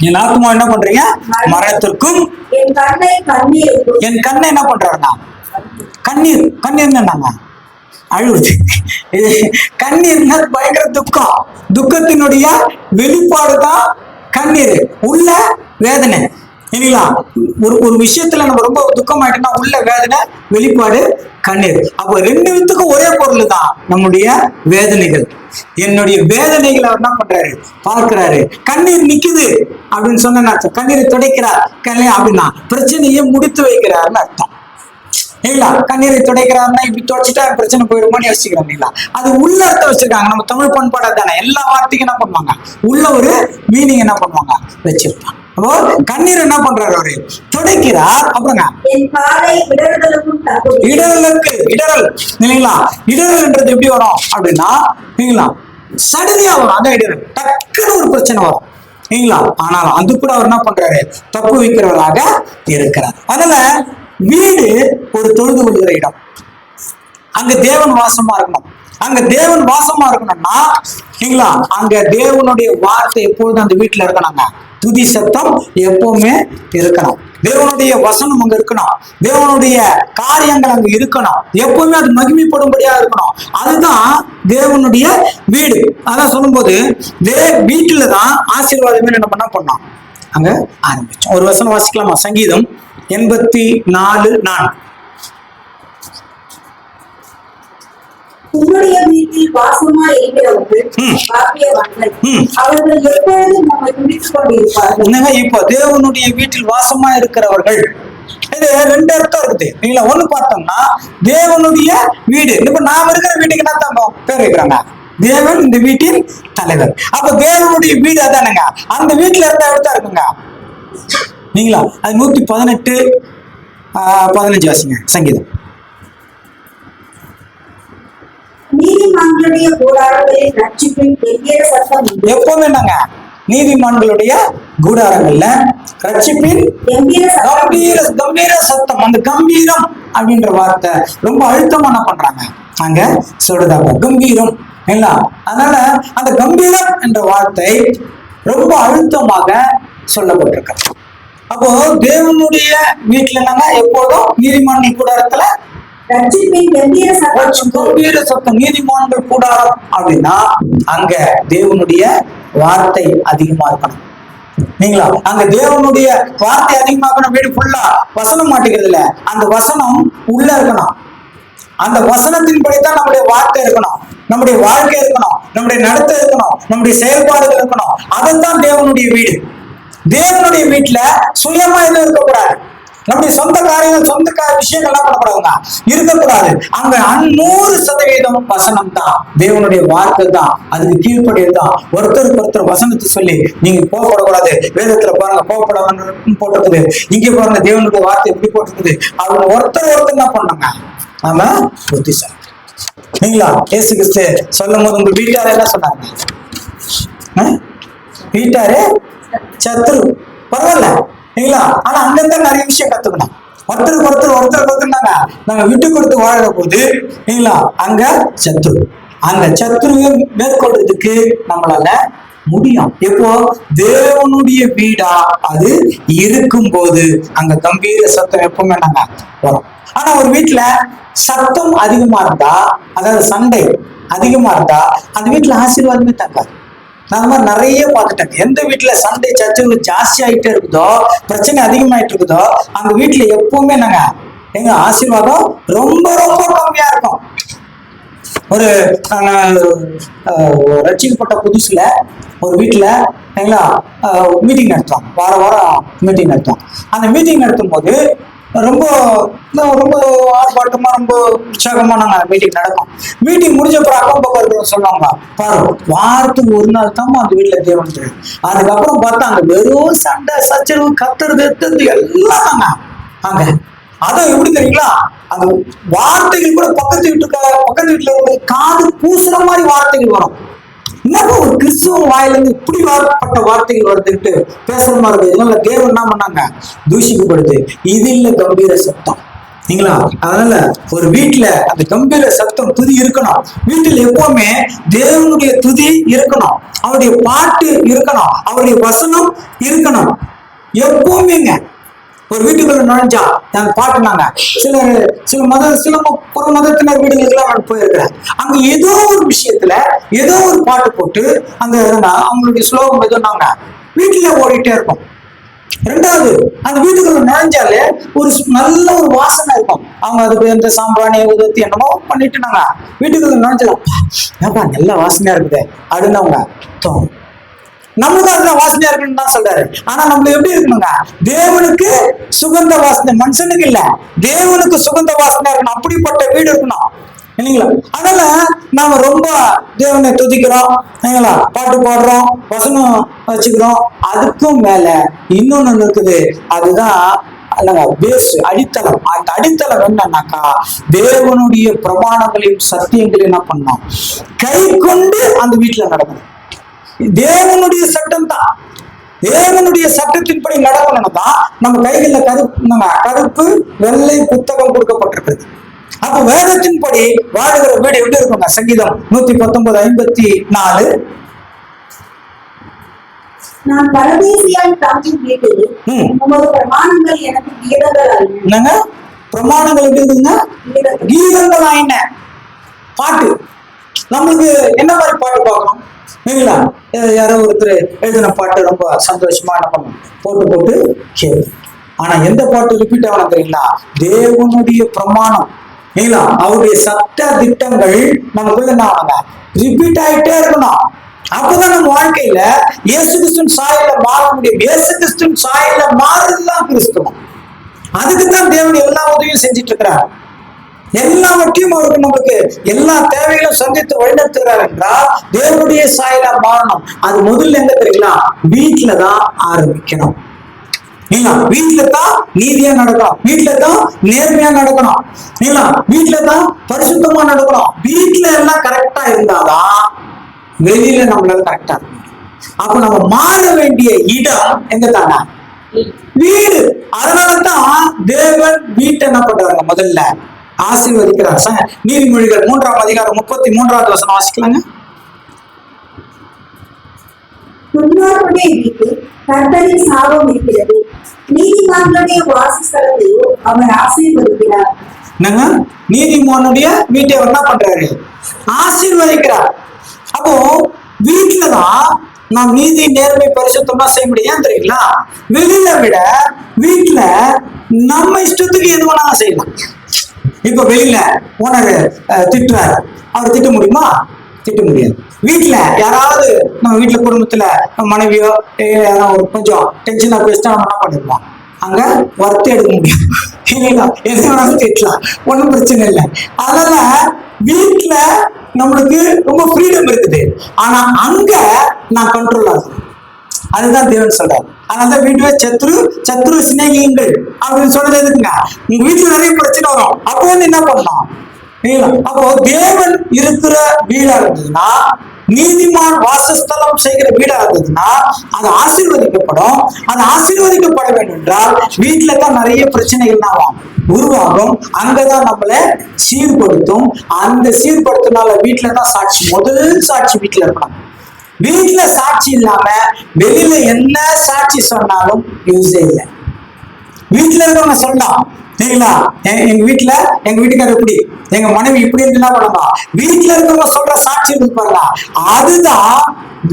என் ஆத்மா என்ன பண்றீங்க, மரணத்திற்கும் என் கண்ணை கண்ணீருக்கும். என் கண்ணை என்ன பண்றாருன்னா கண்ணீர். கண்ணீர் என்னங்க, அழுவுது. கண்ணீர்னா பயங்கர துக்கம். துக்கத்தினுடைய வெளிப்பாடுதான் கண்ணீர். உள்ள வேதனை. இல்லைங்களா? ஒரு விஷயத்துல நம்ம ரொம்ப துக்கமாயிட்டோம்னா உள்ள வேதனை, வெளிப்பாடு கண்ணீர். அப்போ 2 வித்துக்கும் ஒரே பொருள் தான் நம்முடைய வேதனைகள். என்னுடைய வேதனைகளை அவர் என்ன பண்றாரு, பார்க்கிறாரு. கண்ணீர் நிக்குது அப்படின்னு சொன்ன அர்த்தம், கண்ணீரை துடைக்கிறார் அப்படின்னா பிரச்சனையை முடித்து வைக்கிறாருன்னு அர்த்தம். இல்லைங்களா? கண்ணீரை துடைக்கிறாருன்னா இப்படி துடைச்சிட்டா பிரச்சனை போயிடுமோன்னு யோசிக்கிறாங்க. இல்லைங்களா? அது உள்ள அர்த்தம் வச்சிருக்காங்க. நம்ம தமிழ் பண்பாடா தானே, எல்லா வார்த்தைக்கும் என்ன பண்ணுவாங்க, உள்ள ஒரு மீனிங் என்ன பண்ணுவாங்க வச்சிருப்பாங்க. அப்போ கண்ணீர் என்ன பண்றாரு, அவரு துடைக்கிறார். அப்புறங்க இடரலுக்கு இடரல். இல்லைங்களா? இடரல்ன்றது எப்படி வரும் அப்படின்னா, இல்லைங்களா, சடதியா வரும். அதான் இடரல். டக்குன்னு ஒரு பிரச்சனை வரும். இல்லைங்களா? ஆனாலும் அது கூட அவர் என்ன பண்றாரு, தப்பு வைக்கிறவராக இருக்கிறார். அதனால வீடு ஒரு தொழுது கொள்கிற இடம். அங்க தேவன் வாசமா இருக்கணும். அங்க தேவன் வாசமா இருக்கணும்னா, இல்லைங்களா, அங்க தேவனுடைய வார்த்தை எப்பொழுதும் அந்த வீட்டுல இருக்கணுங்க. துதி சத்தம் எப்பவுமே இருக்கணும். தேவனுடைய வசனம் அங்க இருக்கணும். தேவனுடைய காரியங்கள் அங்க இருக்கணும். எப்பவுமே அது மகிமைப்படும்படியா இருக்கணும். அதுதான் தேவனுடைய வீடு. அதான் சொல்லும்போது வீட்டுலதான் ஆசீர்வாதமே நம்ம என்ன பண்ணோம், அங்க ஆரம்பிச்சோம். ஒரு வசனம் வாசிக்கலாமா? சங்கீதம் 84:4. உன்னுடைய வீட்டில் வாசமா இருக்கிறவர்கள் பாக்கியவான்கள், அவர்கள் எப்பொழுதும் நம்மை துதித்துக் கொண்டிருப்பார்கள். இப்போ தேவனுடைய வீட்டில் வாசமா இருக்கிறவர்கள், இது 2 அர்த்தம் இருக்குது. நீங்களா ஒண்ணு பார்த்தோம்னா தேவனுடைய வீடு. இப்ப நாம இருக்கிற வீட்டுக்கு என்ன தான் பேர் வைக்கிறாங்க, தேவன் இந்த வீட்டின் தலைவர். அப்ப தேவனுடைய வீடு அதானுங்க. அந்த வீட்டுல இருந்தா எடுத்தா இருக்குங்க. நீங்களா அது 118:15 வாசிங்க சங்கீதம். நீதிமான்களுடைய கூடாரங்களில் ரட்சிப்பின் கெம்பீர சத்தம் உண்டு. எப்பவுமே நாங்க நீதிமான்களுடைய கூடாரங்கள்ல ரட்சிப்பின் கெம்பீர சத்தம் கம்பீர கம்பீர சத்தம். அந்த கம்பீரம் அப்படின்ற வார்த்தை ரொம்ப அழுத்தமா என்ன பண்றாங்க அங்க சொல்றதாங்க, கம்பீரம் இல்ல. அதனால அந்த கம்பீரம் என்ற வார்த்தை ரொம்ப அழுத்தமாக சொல்லப்பட்டிருக்கு. அப்போ தேவனுடைய வீட்டுல நாங்க எப்போதும் நீதிமான்கள் கூடாரத்துல ரட்சிப்பின் கெம்பீர சத்தம் உண்டு. கம்பீர சத்தம், நீதிமான்கள் கூடாரம் அப்படின்னா அங்க தேவனுடைய வார்த்தை அதிகமா இருக்கணும். நீங்களா அங்க தேவனுடைய வார்த்தை அதிகமா இருக்கணும். வீடு ஃபுல்லா வசனம் மாட்டேங்கிறது இல்ல, அந்த வசனம் உள்ள இருக்கணும். அந்த வசனத்தின்படிதான் நம்முடைய வார்த்தை இருக்கணும், நம்முடைய வாழ்க்கை இருக்கணும், நம்முடைய நடத்தை இருக்கணும், நம்முடைய செயல்பாடுகள் இருக்கணும். அதைத்தான் தேவனுடைய வீடு. தேவனுடைய வீட்டுல சுயமா எதுவும் இருக்கக்கூடாது. நம்முடைய சொந்த காரியங்கள், சொந்த விஷயங்கள் எல்லாம் பண்ணக்கூடாதுங்க, இருக்கக்கூடாது. அங்க 100% வசனம் தான், தேவனுடைய வார்த்தை தான், அதுக்கு கீழ்ப்படியது தான். ஒருத்தருக்கு ஒருத்தர் வசனத்தை சொல்லி நீங்க கோவப்படக்கூடாது. வேதத்துல பாருங்க கோவப்படாம போட்டிருக்குது, இங்க பாருங்க தேவனுடைய வார்த்தை எப்படி போட்டிருக்குது. அவங்க ஒருத்தர் என்ன பண்ணாங்க, நாம புத்திசாலி. நீங்களா இயேசு கிறிஸ்து சொல்லும் போது உங்க வீட்டார என்ன சொன்னாங்க, வீட்டாரு சத்ரு பரவாயில்ல இல்லைங்களா. ஆனா அங்கிருந்தா நிறைய விஷயம் கத்துக்கணும். ஒருத்தருக்கு நாங்க விட்டு கொடுத்து வாழற போது இல்லைங்களா, அங்க சத்ரு, அந்த சத்ருவை மேற்கொள்றதுக்கு நம்மளால முடியும். எப்போ தேவனுடைய வீடா அது இருக்கும் போது அங்க கம்பீர சத்தம் எப்பவுமே நாங்க வரும். ஆனா ஒரு வீட்டுல சத்தம் அதிகமா இருந்தா, அதாவது சண்டை அதிகமா இருந்தா அந்த வீட்டுல ஆசீர்வாதமே தங்காது. நான் மாதிரி நிறைய பார்த்துட்டேன். எந்த வீட்டுல சண்டை சச்சரவு ஜாஸ்தி ஆயிட்டே இருக்குதோ, பிரச்சனை அதிகமாயிட்டு இருக்குதோ, அந்த வீட்டுல எப்பவுமே நாங்க எங்க ஆசீர்வாதம் ரொம்ப ரொம்ப கம்மியா இருக்கும். ஒரு ரட்சிக்கப்பட்ட புதுசுல ஒரு வீட்டுல மீட்டிங் நடத்துவோம், வாரம் மீட்டிங் நடத்துவோம். அந்த மீட்டிங் நடத்தும் போது ரொம்ப ரொம்ப ஆர்ப்பாட்டமா ரொம்ப உற்சாகமா நாங்க மீட்டிங் நடக்கும். மீட்டிங் முடிஞ்ச அப்புறம் அக்கம் பக்கம் சொல்லுவாங்க, பாரு வாரத்துக்கு ஒரு நாள் தான் அந்த வீட்டுல தேவன். அதுக்கப்புறம் பார்த்தா அங்க வெறும் சண்டை சச்சரவு கத்துறது எத்துறது எல்லாம் தாங்க அங்க. அதான் எப்படி தெரியுங்களா, அந்த வார்த்தைகள் கூட பக்கத்து வீட்டுல ஒரு காது பூசுற மாதிரி வார்த்தைகள் வரும். என்னப்போ ஒரு கிறிஸ்துவ வாயிலிருந்து இப்படி வார்த்தைப்பட்ட வார்த்தைகள் வருதுட்டு பேசுற மாதிரி இருக்குது. இதனால தேவன் என்ன பண்ணாங்க, தூஷிக்கப்படுது. இது இல்ல கம்பீர சத்தம். நீங்களா அதனால ஒரு வீட்டுல அந்த கம்பீர சத்தம், துதி இருக்கணும். வீட்டுல எப்பவுமே தேவனுடைய துதி இருக்கணும், அவருடைய பாட்டு இருக்கணும், அவருடைய வசனம் இருக்கணும் எப்பவுமேங்க. ஒரு வீட்டுக்குள்ள நுழைஞ்சா நாங்க பாட்டுனாங்க. சில ஒரு மதத்தினர் வீடுகளுக்கு எல்லாம் நான் போயிருக்கிறேன். அங்க ஏதோ ஒரு விஷயத்துல ஏதோ ஒரு பாட்டு போட்டு அந்த அவங்களுடைய ஸ்லோகம் எதுனாங்க வீட்டுல ஓடிட்டே இருக்கும். ரெண்டாவது, அந்த வீட்டுக்குள்ள நுழைஞ்சாலே ஒரு நல்ல ஒரு வாசனை இருக்கும். அவங்க அதுக்கு எந்த சாம்பிராணி உதவி என்னமோ பண்ணிட்டு நாங்க வீட்டுக்குள்ள நுழைஞ்சலாம், நல்ல வாசனையா இருக்குது அப்படின்னு அவங்க தோணும். நம்மளுக்கு அதுல வாசனையா இருக்குன்னு தான் சொல்றாரு. ஆனா நம்மளுக்கு எப்படி இருக்கணுங்க, தேவனுக்கு சுகந்த வாசனை, மனுஷனுக்கு இல்ல தேவனுக்கு சுகந்த வாசனையா இருக்கணும். அப்படிப்பட்ட வீடு இருக்கணும் இல்லைங்களா. அதனால நாம ரொம்ப தேவனை துதிக்கிறோம் இல்லைங்களா, பாட்டு பாடுறோம், வசனம் வச்சுக்கிறோம். அதுக்கும் மேல இன்னொன்னு இருக்குது, அதுதான் பேஸ், அடித்தளம். அந்த அடித்தளம் என்னன்னாக்கா தேவனுடைய பிரமாணங்களையும் சத்தியங்களையும் என்ன பண்ணோம், கை கொண்டு அந்த வீட்டுல நடக்கணும். தேவனுடைய சட்டம் தான், தேவனுடைய சட்டத்தின்படி நடக்கணும் தான் நம்ம கைகள்ல கருப்பு வெள்ளை புத்தகம் கொடுக்கப்பட்டிருக்கிறது. அப்ப வேதத்தின்படி வாழுகிற வீடு எப்படி இருக்குங்க, சங்கீதம் 119:54, நான் பரதேசியாய் தங்கும் வீட்டில் உமது பிரமாணங்கள் எனக்கு கீதங்களாயின. என்னங்க பிரமாணங்கள் எப்படி இருக்குங்க, கீதங்களாயின. பாட்டு நம்மளுக்கு என்ன மாதிரி பாட்டு பார்க்கணும் இல்லைங்களா. யாரோ ஒருத்தர் எழுதின பாட்டு ரொம்ப சந்தோஷமா என்ன பண்ணும், போட்டு கேளு. ஆனா எந்த பாட்டு ரிப்பீட் ஆகணும் தெரியுங்களா, தேவனுடைய பிரமாணம் இல்லைங்களா, அவருடைய சட்ட திட்டங்கள் நமக்குள்ள என்ன ஆகுங்க, ரிப்பீட் ஆயிட்டே இருக்கணும். அப்பதான் நம்ம வாழ்க்கையில இயேசு கிறிஸ்துவின் சாயல்ல மாற முடியும். இயேசு கிறிஸ்துவின் சாயல்ல மாறுதுதான் கிறிஸ்துவம். அதுக்குதான் தேவன் எல்லா உதவியும் செஞ்சிட்டு இருக்கிறார். எல்லாவற்றையும் அவருக்கு நமக்கு எல்லா தேவைகளும் சந்தித்து வழிநடத்துகிறார் என்றால் தேவனுடைய சாயலா மாறணும். அது முதல்ல எங்க தெரியுங்களா, வீட்டுலதான் ஆரம்பிக்கணும். வீட்டுல தான் நீதியா நடக்கணும், வீட்டுல தான் நேர்மையா நடக்கணும், வீட்டுல தான் பரிசுத்தமா நடக்கணும். வீட்டுல எல்லாம் கரெக்டா இருந்தாதான் வெளியில நம்மளால கரெக்டா இருக்கும். அப்ப நம்ம மாற வேண்டிய இடம் எங்க தானே? வீடு. அதனாலதான் தேவன் வீட்டை என்ன பண்றாங்க? முதல்ல ஆசீர்வதிக்கிறார். நீதிமொழிகள் 3ஆம் அதிகாரம் 33வது வசனம் வாசிக்கலாங்க. துன்மார்க்கனுடைய வீட்டில் கர்த்தரின் சாபம் இருக்கிறது, நீதிமான்களுடைய வாசஸ்தலத்தையோ அவர் ஆசீர்வதிக்கிறார். என்னங்க? நீதிமானுடைய வீட்டை அவர் என்ன பண்றாரு? ஆசீர்வதிக்கிறார். அப்போ வீட்டுலதான் நாம் நீதி நேர்மை பரிசுத்தமா செய்ய முடியும். ஏன் தெரியுங்களா? வெளியில விட வீட்டுல நம்ம இஷ்டத்துக்கு எது வேணாலும் செய்யலாம். இப்ப வெளியில ஓனர் திட்டுறாரு, அவர் திட்ட முடியுமா? திட்ட முடியாது. வீட்டுல யாராவது நம்ம வீட்டுல குடும்பத்துல மனைவியோ ஒரு கொஞ்சம் டென்ஷனா பேசிட்டா நம்ம என்ன பண்ணிருப்போம்? அங்க ஒர்த்து எடுக்க முடியும். எது வேணாலும் திட்டலாம், ஒன்றும் பிரச்சனை இல்லை. அதனால வீட்டுல நம்மளுக்கு ரொம்ப ஃப்ரீடம் இருக்குது. ஆனா அங்க நான் கண்ட்ரோல் ஆகும். அதுதான் தேவன் சொல்றாரு. அதனாலதான் வீட்டுல சத்ரு சிநேகியுங்கள் அப்படின்னு சொல்றது எதுக்குங்க? உங்க வீட்டுல நிறைய பிரச்சனை வரும். அப்போ வந்து என்ன பண்ணலாம்? அப்போ தேவன் இருக்கிற வீடா இருந்ததுன்னா, நீதிமான் வாசஸ்தலம் செய்கிற வீடா இருந்ததுன்னா அது ஆசீர்வதிக்கப்படும். அது ஆசீர்வதிக்கப்பட வேண்டும் என்றால் வீட்டுல தான் நிறைய பிரச்சனைகள் உருவாகும். அங்கதான் நம்மள சீர்படுத்தும். அந்த சீர்படுத்தினால வீட்டுல தான் சாட்சி, முதல் சாட்சி வீட்டுல இருக்கணும். வீட்டுல சாட்சி இல்லாம வெளியில என்ன சாட்சி சொன்னாலும் யூஸே இல்லை. வீட்டுல இருக்கவங்க சொல்லலாம், சரிங்களா, எங்க வீட்டுக்காரர் இப்படி, எங்க மனைவி இப்படி என்ன பண்ணலாம், வீட்டுல இருக்கவங்க சொல்ற சாட்சி இருப்பாங்க. அதுதான்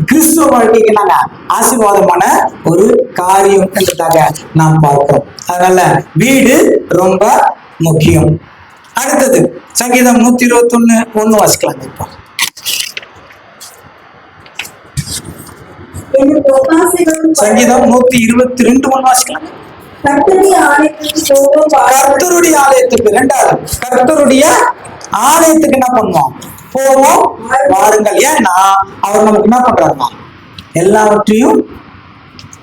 கிறிஸ்துவ வாழ்க்கைக்கு நாங்க ஆசீர்வாதமான ஒரு காரியம் என்றதாக நாம் பார்க்கிறோம். அதனால வீடு ரொம்ப முக்கியம். அடுத்தது சங்கீதம் 121:1 வாசிக்கலாம். இப்போ சங்கீதம் 122:1 வாசிக்கலாம். கர்த்தருடைய ஆலயத்துக்கு, இரண்டாவது கர்த்தருடைய ஆலயத்துக்கு என்ன பண்ணுவோம்? போவோம், வாருங்கள். ஏன்னா அவர் நமக்கு என்ன பண்றாருன்னா எல்லாவற்றையும்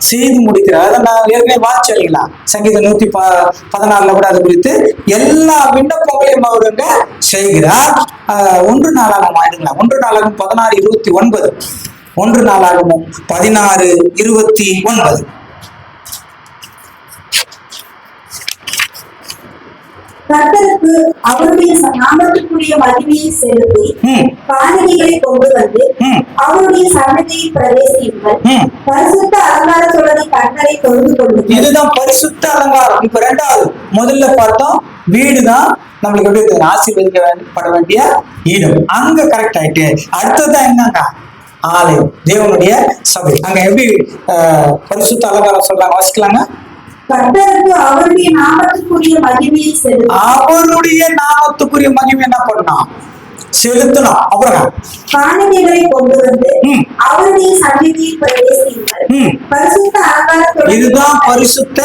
செய்து முடிக்கிறார். அதை நான் ஏற்கனவே வாசிச்சேன் இல்லைங்களா? சங்கீதம் 116 கூட அது குறித்து எல்லா விண்ணப்பங்களையும் அவருங்க செய்கிறார். 1 நாளாகமம் ஆயிடுங்களா? 1 நாளாகமம் 16:29. 1 நாளாகமம் 16:29. கர்த்தருக்கு அவருடைய நாமத்துக்குரிய மகிமையை செலுத்தி காணிக்கைகளை கொண்டு வந்து அவருடைய சன்னதியில் பிரவேசியுங்கள். பரிசுத்த அலங்காரத்துடன் கர்த்தரை தொழுது கொள்ளுங்கள். இதுதான் பரிசுத்த அலங்காரம். இப்ப ரெண்டாவது, முதல்ல பார்த்தோம் வீடுதான் நம்மளுக்கு எப்படி ஆசீர்வதிக்கப்பட வேண்டிய இடம், அங்க கரெக்ட் ஆயிட்டு. அடுத்ததான் என்னங்க? ஆலயம், தேவனுடைய சபை. அங்க எப்படி பரிசுத்த அலங்காரம் சொல்றாங்க? வாசிக்கலாங்க. கர்த்தருக்கு அவருடைய நாமத்துக்குரிய மகிமையை செலுத்தி, அவருடைய நாமத்துக்குரிய மகிமை என்ன பண்ணலாம்? செலுத்தணும். அப்புறம் காணிக்கைகளை கொண்டு வந்து அவருடைய சன்னதியில் பிரவேசியுங்கள். பரிசுத்த அலங்காரத்துடன், இதுதான் பரிசுத்த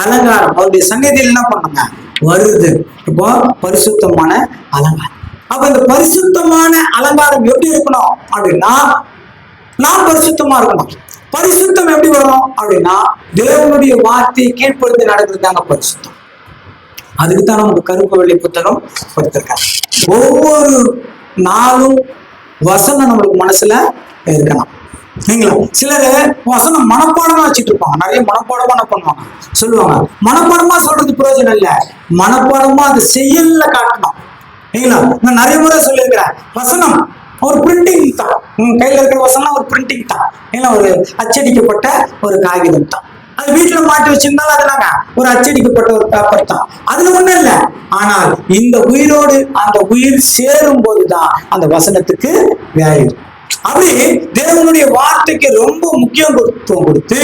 அலங்காரம். அவருடைய சன்னதியில் என்ன பண்ணுங்க? வருது. இப்போ பரிசுத்தமான அலங்காரம். அப்ப இந்த பரிசுத்தமான அலங்காரம் எப்படி இருக்கணும் அப்படின்னா, நாம் பரிசுத்தமா இருக்கணும். பரிசுத்தம் எப்படி வரும் அப்படின்னா, தேவனுடைய வார்த்தையை கீழ்ப்படுத்தி நடக்கிறதாங்க பரிசுத்தம். அதுக்குத்தான் நமக்கு கருப்பு வெள்ளை புத்தகம் கொடுத்திருக்காங்க. ஒவ்வொரு நாளும் வசனம் நம்மளுக்கு மனசுல இருக்கணும். நீங்களா சிலர் வசனம் மனப்பாடமா வச்சுட்டு இருப்பாங்க. நிறைய மனப்பாடமா என்ன பண்ணுவாங்க? சொல்லுவாங்க. மனப்பாடமா சொல்றது பிரயோஜனம் இல்லை, மனப்பாடமா அது செயல்ல காட்டணும். இல்லைங்களா? நான் நிறைய முறை சொல்லியிருக்கிறேன், வசனம் ஒரு பிரிண்டிங் தான். கையில இருக்கிற வசனம் ஒரு பிரிண்டிங் தான், இல்லைன்னா ஒரு அச்சடிக்கப்பட்ட ஒரு காகிதம் தான். அது வீட்டுல மாட்டி வச்சிருந்தாலும் அது நாங்க ஒரு அச்சடிக்கப்பட்ட ஒரு பேப்பர் தான். அதுல ஒண்ணும் இல்லை. ஆனால் இந்த உயிரோடு அந்த உயிர் சேரும் போதுதான் அந்த வசனத்துக்கு வேல்யூ. அப்படி தேவனுடைய வார்த்தைக்கு ரொம்ப முக்கியத்துவம் கொடுத்து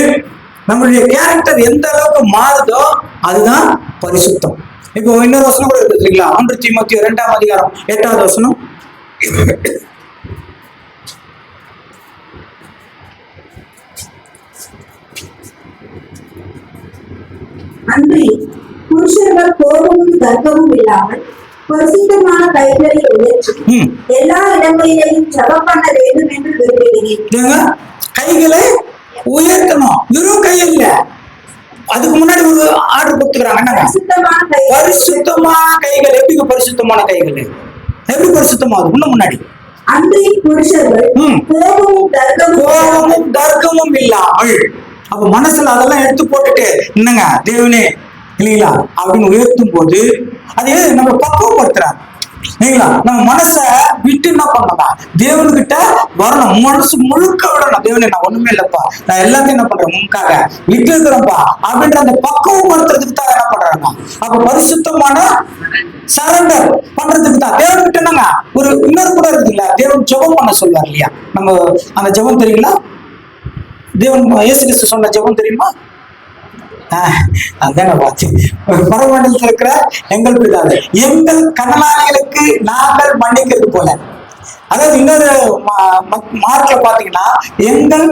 நம்மளுடைய கேரக்டர் எந்த அளவுக்கு மாறுதோ அதுதான் பரிசுத்தம். இப்போ இன்னொரு வசனம் கூட இருக்கு இல்லைங்களா? 1 தீமோத்தேயு 2ஆம் அதிகாரம் 8வது வசனம். அன்றி புருஷர்கள் கோபமும் தர்க்கமும் இல்லாமல் பரிசுத்தமான கைகளை உயர்த்தி எல்லா இடங்களிலேயும் ஜெபம் பண்ண வேண்டும் என்று விரும்புகிறேன். கைகளை உயர்த்தணும். வெறும் கை இல்ல, அதுக்கு முன்னாடி ஒரு ஆர்டர் கொடுத்துக்கிறாங்க. என்னங்க? பரிசுத்தமான கைகள். எப்படி பரிசுத்தமான கைகள்? எப்படி பரிசுத்தமாகுது? இன்னும் முன்னாடி அன்றைய புருஷர்கள் கோபமும் தர்க்கமும் இல்லாமல். அப்ப மனசுல அதெல்லாம் எடுத்து போட்டுட்டு என்னங்க தேவனே இல்லைங்களா அப்படின்னு உயர்த்தும் போது அது நம்ம பக்குவப்படுத்துறாங்க இல்லைங்களா. நம்ம மனச விட்டு என்ன பண்ணலாம், தேவன்கிட்ட வரணும், மனசு முழுக்க விடணும். தேவனே நான் ஒண்ணுமே இல்லப்பா, நான் எல்லாத்தையும் என்ன பண்றேன் உனக்காக விட்டு இருக்கிறேன்ப்பா அப்படின்ற அந்த பக்குவப்படுத்துறதுக்கு தான் என்ன பண்றாங்க. அப்ப பரிசுத்தமான சரண்டர் பண்றதுக்கு தான் தேவன்கிட்ட என்னங்க ஒரு இன்னொரு கூட இருக்குதுல்ல, தேவன் ஜெபம் பண்ண சொல்லுவார் இல்லையா. நம்ம அந்த ஜெபம் தெரியுங்களா? தேவன் இயேசு கிறிஸ்து சொன்ன ஜெபம் தெரியுமா? அதான பார்த்து பரமண்டலத்தில் இருக்கிற எங்கள் பிதாவே எங்கள் கடனாளிகளுக்கு நாங்கள் மன்னிக்கிறது போல. அதாவது இன்னொரு மார்க்ல பாத்தீங்கன்னா எங்கள்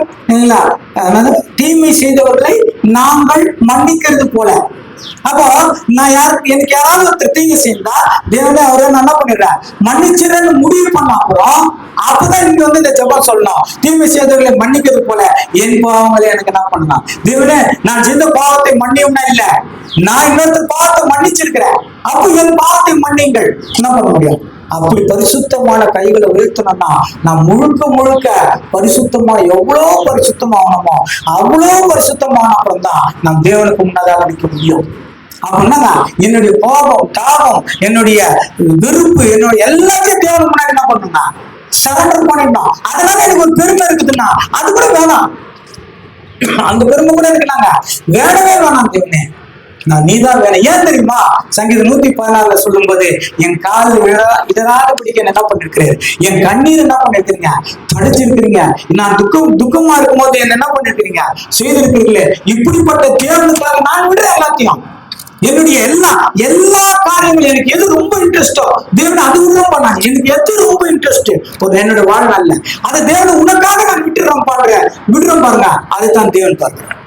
தீமை செய்தவர்களை நாங்கள் மன்னிக்கிறது போல. அப்போ நான் எனக்கு யாராவது ஒருத்தர் தீங்கு செய்தா தேவனே அவரை நான் என்ன பண்ணிடுறேன் மன்னிச்சிடன்னு முடிவு பண்ண அப்புறம் அப்பதான் நீங்க இந்த ஜெபம் சொல்லணும். தீமை செய்தவர்களை மன்னிக்கிறது போல என் பாவங்களை எனக்கு என்ன பண்ணலாம். தேவனே நான் செய்த பாவத்தை மன்னியும்னா இல்ல, நான் இன்னொருத்தர் பாவத்தை மன்னிச்சிருக்கிறேன், அப்ப என் பாவத்தை மன்னிங்கள் என்ன பண்ண முடியும். அப்படி பரிசுத்தமான கைகளை உயர்த்தணும்னா நான் முழுக்க முழுக்க பரிசுத்தமா எவ்வளவு பரிசுத்தமாகணுமோ அவ்வளவு பரிசுத்தமான அப்புறம் தான் நாம் தேவனுக்கு முன்னதாக நிற்க முடியும். அப்படின்னா என்னுடைய கோபம் தாபம் என்னுடைய வெறுப்பு என்னுடைய எல்லாத்தையும் தேவனுக்கு முன்னாடி என்ன பண்ணணும்னா சரண்டர் பண்ணிடணும். அதனால எனக்கு ஒரு பெருமை இருக்குதுன்னா அது கூட வேணாம், அந்த பெருமை கூட எனக்கு நாங்க வேணவே வேணாம். தேவனே நான் நீதான் வேணும். ஏன் தெரியுமா? சங்கீதம் 116 சொல்லும் போது என் கால் இதனால பிடிக்க என்ன பண்ணிருக்கிறேன், என் கண்ணீர் என்ன பண்ணிருக்கிறீங்க தடுச்சிருக்கிறீங்க, நான் துக்கமா இருக்கும் போது என்ன பண்ணிருக்கிறீங்க செய்திருக்கிறீங்களே. இப்படிப்பட்ட தேவனுக்காக நான் விடுறேன் எல்லாத்தையும், என்னுடைய எல்லா காரியங்களும் எனக்கு எது ரொம்ப இன்ட்ரெஸ்டோ தேவன் அது உள்ள பண்ணாங்க. எனக்கு எது ரொம்ப இன்ட்ரெஸ்ட் ஒரு என்னோட வாழ்நாள்ல அதை தேவன் உனக்காக நான் விட்டுறேன் பாருங்க, அதுதான் தேவன் பார்க்கிறேன்.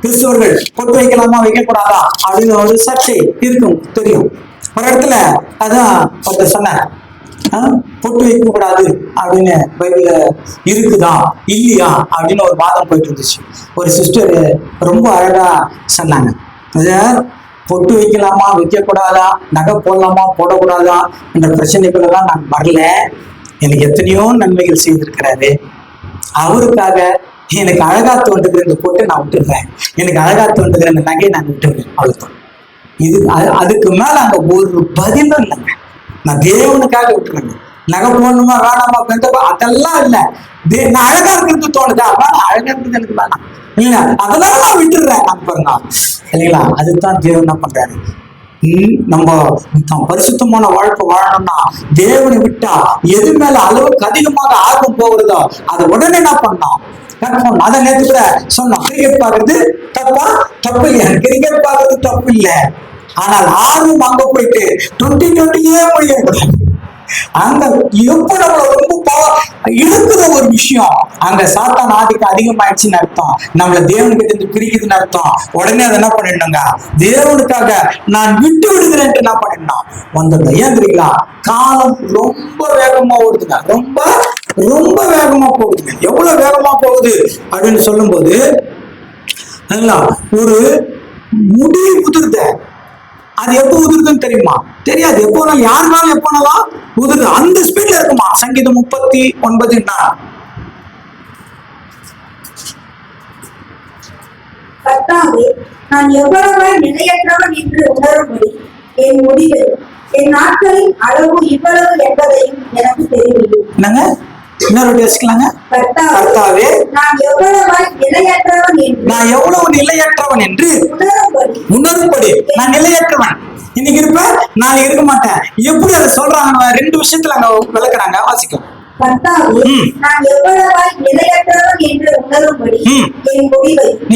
கிறிஸ்தவர்கள் பொட்டு வைக்கலாமா வைக்கக்கூடாதா அப்படின்னு ஒரு சர்ச்சை இருக்கும் தெரியும். ஒரு இடத்துல அதான் ஒருத்தர் சொன்னார், பொட்டு வைக்க கூடாது அப்படின்னு பைபிள்ல இருக்குதா இல்லையா அப்படின்னு ஒரு வாதம் போயிட்டு இருந்துச்சு. ஒரு சிஸ்டர் ரொம்ப அழகா சொன்னாங்க, பொட்டு வைக்கலாமா வைக்கக்கூடாதா, நகை போடலாமா போடக்கூடாதா என்ற பிரச்சனைக்குள்ளதான் நான் வரல. எனக்கு எத்தனையோ நன்மைகள் செய்திருக்கிறாரு, அவருக்காக எனக்கு அழகா தோன்றுகிற இந்த பொட்டை நான் விட்டுருவேன், எனக்கு அழகா தோன்றுகிற இந்த நகையை நான் விட்டுருவேன், அவ்வளவுதான். இது அதுக்கு மேல அங்க ஒரு பதிலும் இல்லைங்க. நான் தேவனுக்காக விட்டுருவேங்க. நகை போடணுமா வேணாமா அதெல்லாம் இல்லை, நான் அழகா இருக்கிறது தோணுதா வேணாம், அழகா இருக்கிறது எனக்கு வேணாம் இல்லைங்களா, அதெல்லாம் நான் விட்டுடுறேன் நான் பாருங்க இல்லைங்களா. அதுதான் தேவன் என்ன பண்றாரு. நம்ம பரிசுத்தமான வாழ்க்கை வாழணும்னா தேவனை விட்டா எது மேல அளவுக்கு அதிகமாக ஆர்வம் போகிறதோ அதை உடனே என்ன பண்ணோம் அதை நேற்று கூட சொன்னோம். கிரிக்கெட் பாக்குறது தப்பு இல்லையா, கிரிக்கெட் பாக்குறது தப்பு இல்லை, ஆனால் ஆர்வம் அங்க போயிட்டு 2020 முடியக்கூடாது. அங்க எப்ப நம்மள ரொம்ப இழுக்குற ஒரு விஷயம் அங்க சாத்தான் ஆதிக்கம் அதிகமாயிடுச்சுன்னு அர்த்தம், நம்மள தேவனுக்கிட்ட இருந்து பிரிக்குதுன்னு அர்த்தம். உடனே அதை என்ன பண்ணிடணுங்க, தேவனுக்காக நான் விட்டு விடுகிறேன் என்ன பண்ணிடணும் வந்துடுங்க. ஏன் தெரியுங்களா, காலம் ரொம்ப வேகமா ஓடுதுங்க, ரொம்ப ரொம்ப வேகமா போகுதுங்க. எவ்வளவு வேகமா போகுது அப்படின்னு சொல்லும் போது ஒரு முடி உதிர்த, அது எப்போ உதிருதுன்னு தெரியுமா? தெரியாது. எப்போ யாருனாலும் எப்போனாலும் உதிருது, அந்த ஸ்பீட்ல இருக்குமா. சங்கீதம் 39 நான் எவ்வளவு நிலையற்றவன் என்று உணரும்படி என் முடிவு என் நாட்களின் அளவு இவ்வளவு என்பதையும் எனக்கு தெரியவில்லை. என்னங்க இன்னொரு யோசிக்கலாங்க. கர்த்தாவே நான் எவ்வளவு நிலையற்றவன் என்று உணரும்படி. நான் நிலையற்றவன், இன்னைக்கு இருப்பேன் நாளைக்கு இருக்க மாட்டேன். எப்படி அதை சொல்றாங்க? 2 விஷயத்துல அங்க விளக்குறாங்க, வாசிக்கலாம்.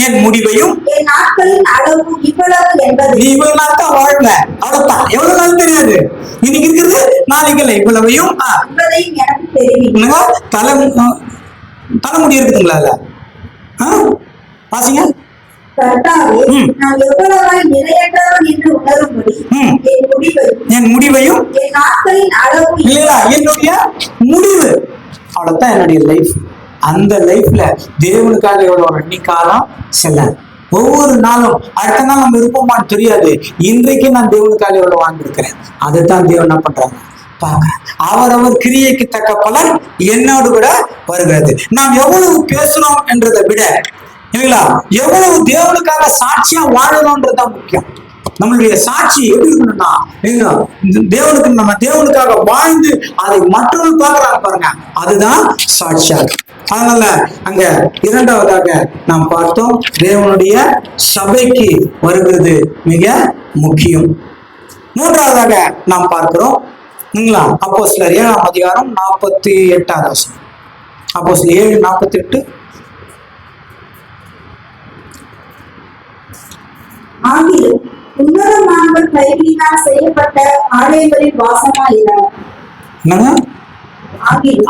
என் முடிவையும் என் நாட்களின் அளவு இவ்வளவு என்பது. நீ இவ்வளவு நாள் தான் வாழ்வ, அவ்வளவுதான். எவ்வளவு நாள் தெரியாது, இன்னைக்கு இருக்கிறது நாளைக்கு இல்லை. இவ்வளவையும் தலைமுடி இருக்குதுங்களா இல்ல? வாசிங்க. என் முடிவையும் இல்லையா, என்னுடைய முடிவு அவ்வளவுதான் என்னுடைய லைஃப். அந்த லைஃப்ல தேவனுக்காக எவ்வளவு ரெண்டு காலம் செல்லாது. ஒவ்வொரு நாளும் அடுத்த நாள் நம்ம இருப்போமான்னு தெரியாது. இன்றைக்கு நான் தேவனுக்காக எவ்வளவு வாழ்ந்திருக்கிறேன், அதைத்தான் தேவன் என்ன பண்றாங்க பார்க்கிறேன். அவரவர் கிரியைக்கு தக்க பலன் என்னோடு கூட வருகிறது. நாம் எவ்வளவு பேசணும் என்றதை விட இல்லைங்களா, எவ்வளவு தேவனுக்காக சாட்சியா வாழணும்ன்றதுதான் முக்கியம். நம்மளுடைய சாட்சி எப்படி இருக்கணும்னா, தேவனுக்கு நம்ம தேவனுக்காக வாழ்ந்து அதை மற்றவர்கள் பார்க்கறாங்க பாருங்க, அதுதான் சாட்சியா. அதனால அங்க இரண்டாவதாக நாம் பார்த்தோம், தேவனுடைய சபைக்கு வருகிறது மிக முக்கியம். மூன்றாவதாக நாம் பார்க்கிறோம் அப்போஸ்தலர் 7ஆம் அதிகாரம் 48வது வசனம். அப்போஸ்தலர் 7:48. ஆகிலும் உன்னதமானவர் கைகளினால் செய்யப்பட்ட ஆலயங்களில் வாசமாயினார்.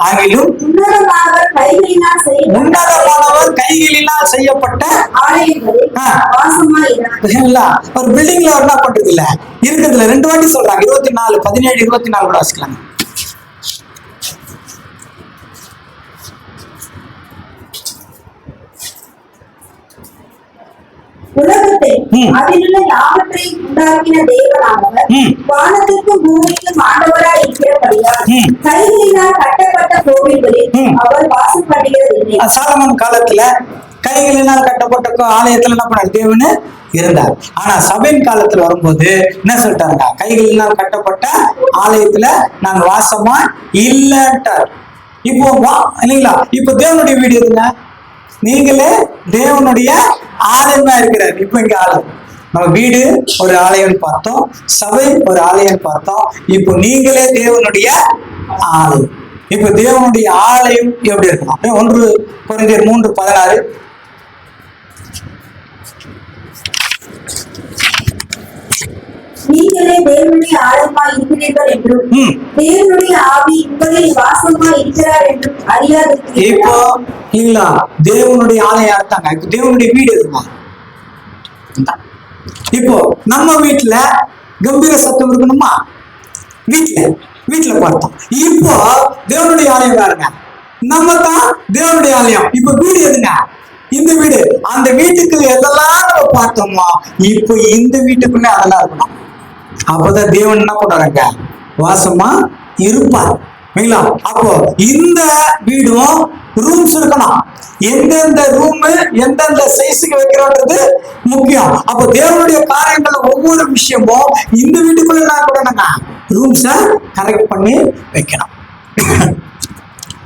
ஆகிலும் உன்னதமானவர் கைகளினால் செய்யப்பட்ட ஆலயங்களில் வாசமாயினார். ஒரு பில்டிங்ல என்ன பண்றது இல்ல இருக்கிறதுல 2 வாட்டி சொல்றாங்க. 24, 17, 24 கூட வாசிக்கலாம். உலகத்தை அதிலுள்ள யாவற்றையும் உண்டாக்கின தேவனானவர் வானத்திற்கும் பூமிக்கும் ஆண்டவராய் இருக்கிறபடியால் கைகளினால் கட்டப்பட்ட கோவில்களில் அவர் வாசம் பண்ணுகிறது. சாலமன் காலத்துல கைகளினால் கட்டப்பட்ட ஆலயத்துல என்ன பண்ணார், தேவனு இருந்தார். ஆனா சபையின் காலத்துல வரும்போது என்ன சொல்லிட்டாங்க, கைகளினால் கட்டப்பட்ட ஆலயத்துல நாங்க வாசமா இல்லட்டார். இப்போ இல்லைங்களா, இப்போ தேவனுடைய வீடு எதுங்க, நீங்களே தேவனுடைய ஆலயமா இருக்கிறார். இப்ப இங்க ஆலயம், நம்ம வீடு ஒரு ஆலயம் பார்த்தோம், சபை ஒரு ஆலயம் பார்த்தோம். இப்போ நீங்களே தேவனுடைய ஆலயம். இப்ப தேவனுடைய ஆலயம் எப்படி இருக்கணும்? 1 கொரிந்தியர் 3:16. நீங்களே தேவனுடைய ஆலயமாய் இருக்கிறீர்கள் என்றும் தேவனுடைய ஆவி உங்களில் வாசமாய் இருக்கிறார் என்றும் அறியாதிருக்கிறீர்களா? இப்போ இல்ல, தேவனுடைய ஆலயம் இருந்தாங்க, தேவனுடைய வீடு இருக்குமா? இப்போ நம்ம வீட்டுல கம்பீர சத்தம் இருக்கணுமா? வீட்டுல பார்த்தோம். இப்போ தேவனுடைய ஆலயம் பாருங்க, நம்ம தான் தேவனுடைய ஆலயம். இப்ப வீடு எதுங்க, இந்த வீடு. அந்த வீட்டுக்குள்ள எதெல்லாம் நம்ம பார்த்தோமோ இப்போ இந்த வீட்டுக்குள்ள அதெல்லாம் இருக்கணும். அப்பதான் தேவன் என்ன பண்றாங்க, வாசமா இருப்பார். அப்போ இந்த வீடும் ரூம்ஸ் இருக்கணும். எந்தெந்த ரூம் எந்தெந்த சைஸுக்கு வைக்கிறோன்றது முக்கியம். அப்போ தேவனுடைய காரியங்கள் ஒவ்வொரு விஷயமும் இந்த வீட்டுக்குள்ள கூட நாங்க ரூம்ஸ கரெக்ட் பண்ணி வைக்கணும்.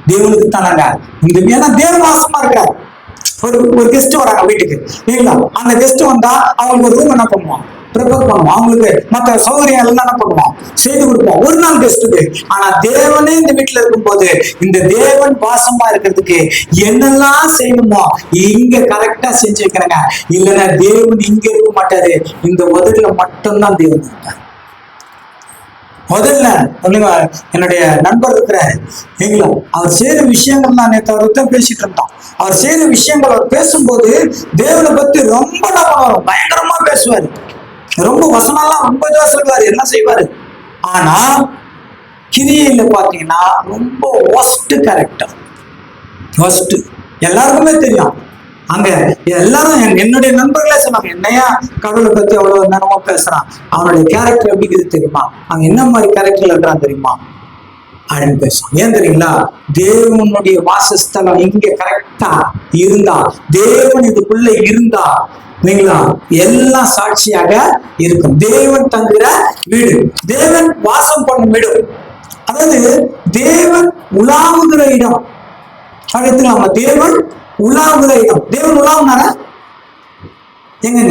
தேவனுக்கு தானாங்க இந்த, ஏன்னா தேவன் வாசமா இருக்கிறார். ஒரு கெஸ்ட் வராங்க வீட்டுக்கு இல்லைங்களா, அந்த கெஸ்ட் வந்தா அவங்களுக்கு ஒரு ரூம் என்ன பண்ணுவோம், ப்ரிப்பேர் பண்ணுவோம். அவங்களுக்கு மற்ற சௌகரியம் எல்லாம் என்ன பண்ணுவோம், செய்து கொடுப்போம் ஒரு நாள் கெஸ்ட்டுக்கு. ஆனா தேவனே இந்த வீட்டுல இருக்கும்போது இந்த தேவன் வாசமா இருக்கிறதுக்கு என்னெல்லாம் செய்யணுமோ இங்க கரெக்டா செஞ்சு வைக்கிறாங்க. இல்லைன்னா தேவன் இங்க இருக்க மாட்டாரு, இந்த உதவில மட்டும்தான் தேவன் இருக்காரு. முதல்ல என்னுடைய நண்பர் இருக்கிறாரு இல்லைங்களா, அவர் செய்யற விஷயங்கள் நான் நேற்று அவர்கிட்ட பேசிட்டு இருந்தோம். அவர் செய்யற விஷயங்கள் அவர் பேசும்போது தேவனை பத்தி ரொம்ப நம்பரும், பயங்கரமா பேசுவாரு, ரொம்ப வசனம்லாம் ரொம்ப இதா சொல்லுவாரு, என்ன செய்வாரு. ஆனா கிரியையில பாத்தீங்கன்னா ரொம்ப ஒஸ்ட் கேரக்டர், ஒஸ்ட். எல்லாருக்குமே தெரியும். அங்க எல்லாரும் என்னுடைய நண்பர்களே சொன்னாங்க, என்னையா கடவுளை பத்தி அவ்வளவு நேரமா பேசுறான், அவனுடைய கேரக்டர் எப்படி தெரியுமா, அவன் என்ன மாதிரி கேரக்டர்ல இருக்கிறான் தெரியுமா அப்படின்னு பேசுவான். ஏன் தெரியுங்களா, தேவனுடைய வாசஸ்தலம் இங்க கரெக்டா இருந்தா, தேவன் இதுக்குள்ள இருந்தா இல்லைங்களா, எல்லாம் சாட்சியாக இருக்கும். தேவன் தங்குற வீடு, தேவன் வாசம் பண்ணும் வீடு, அதாவது தேவன் உலாவுகிற இடம். எடுத்துக்கலாமா, தேவன் உலாவுகிற இடம். தேவன் உலாவுனாரா எங்க,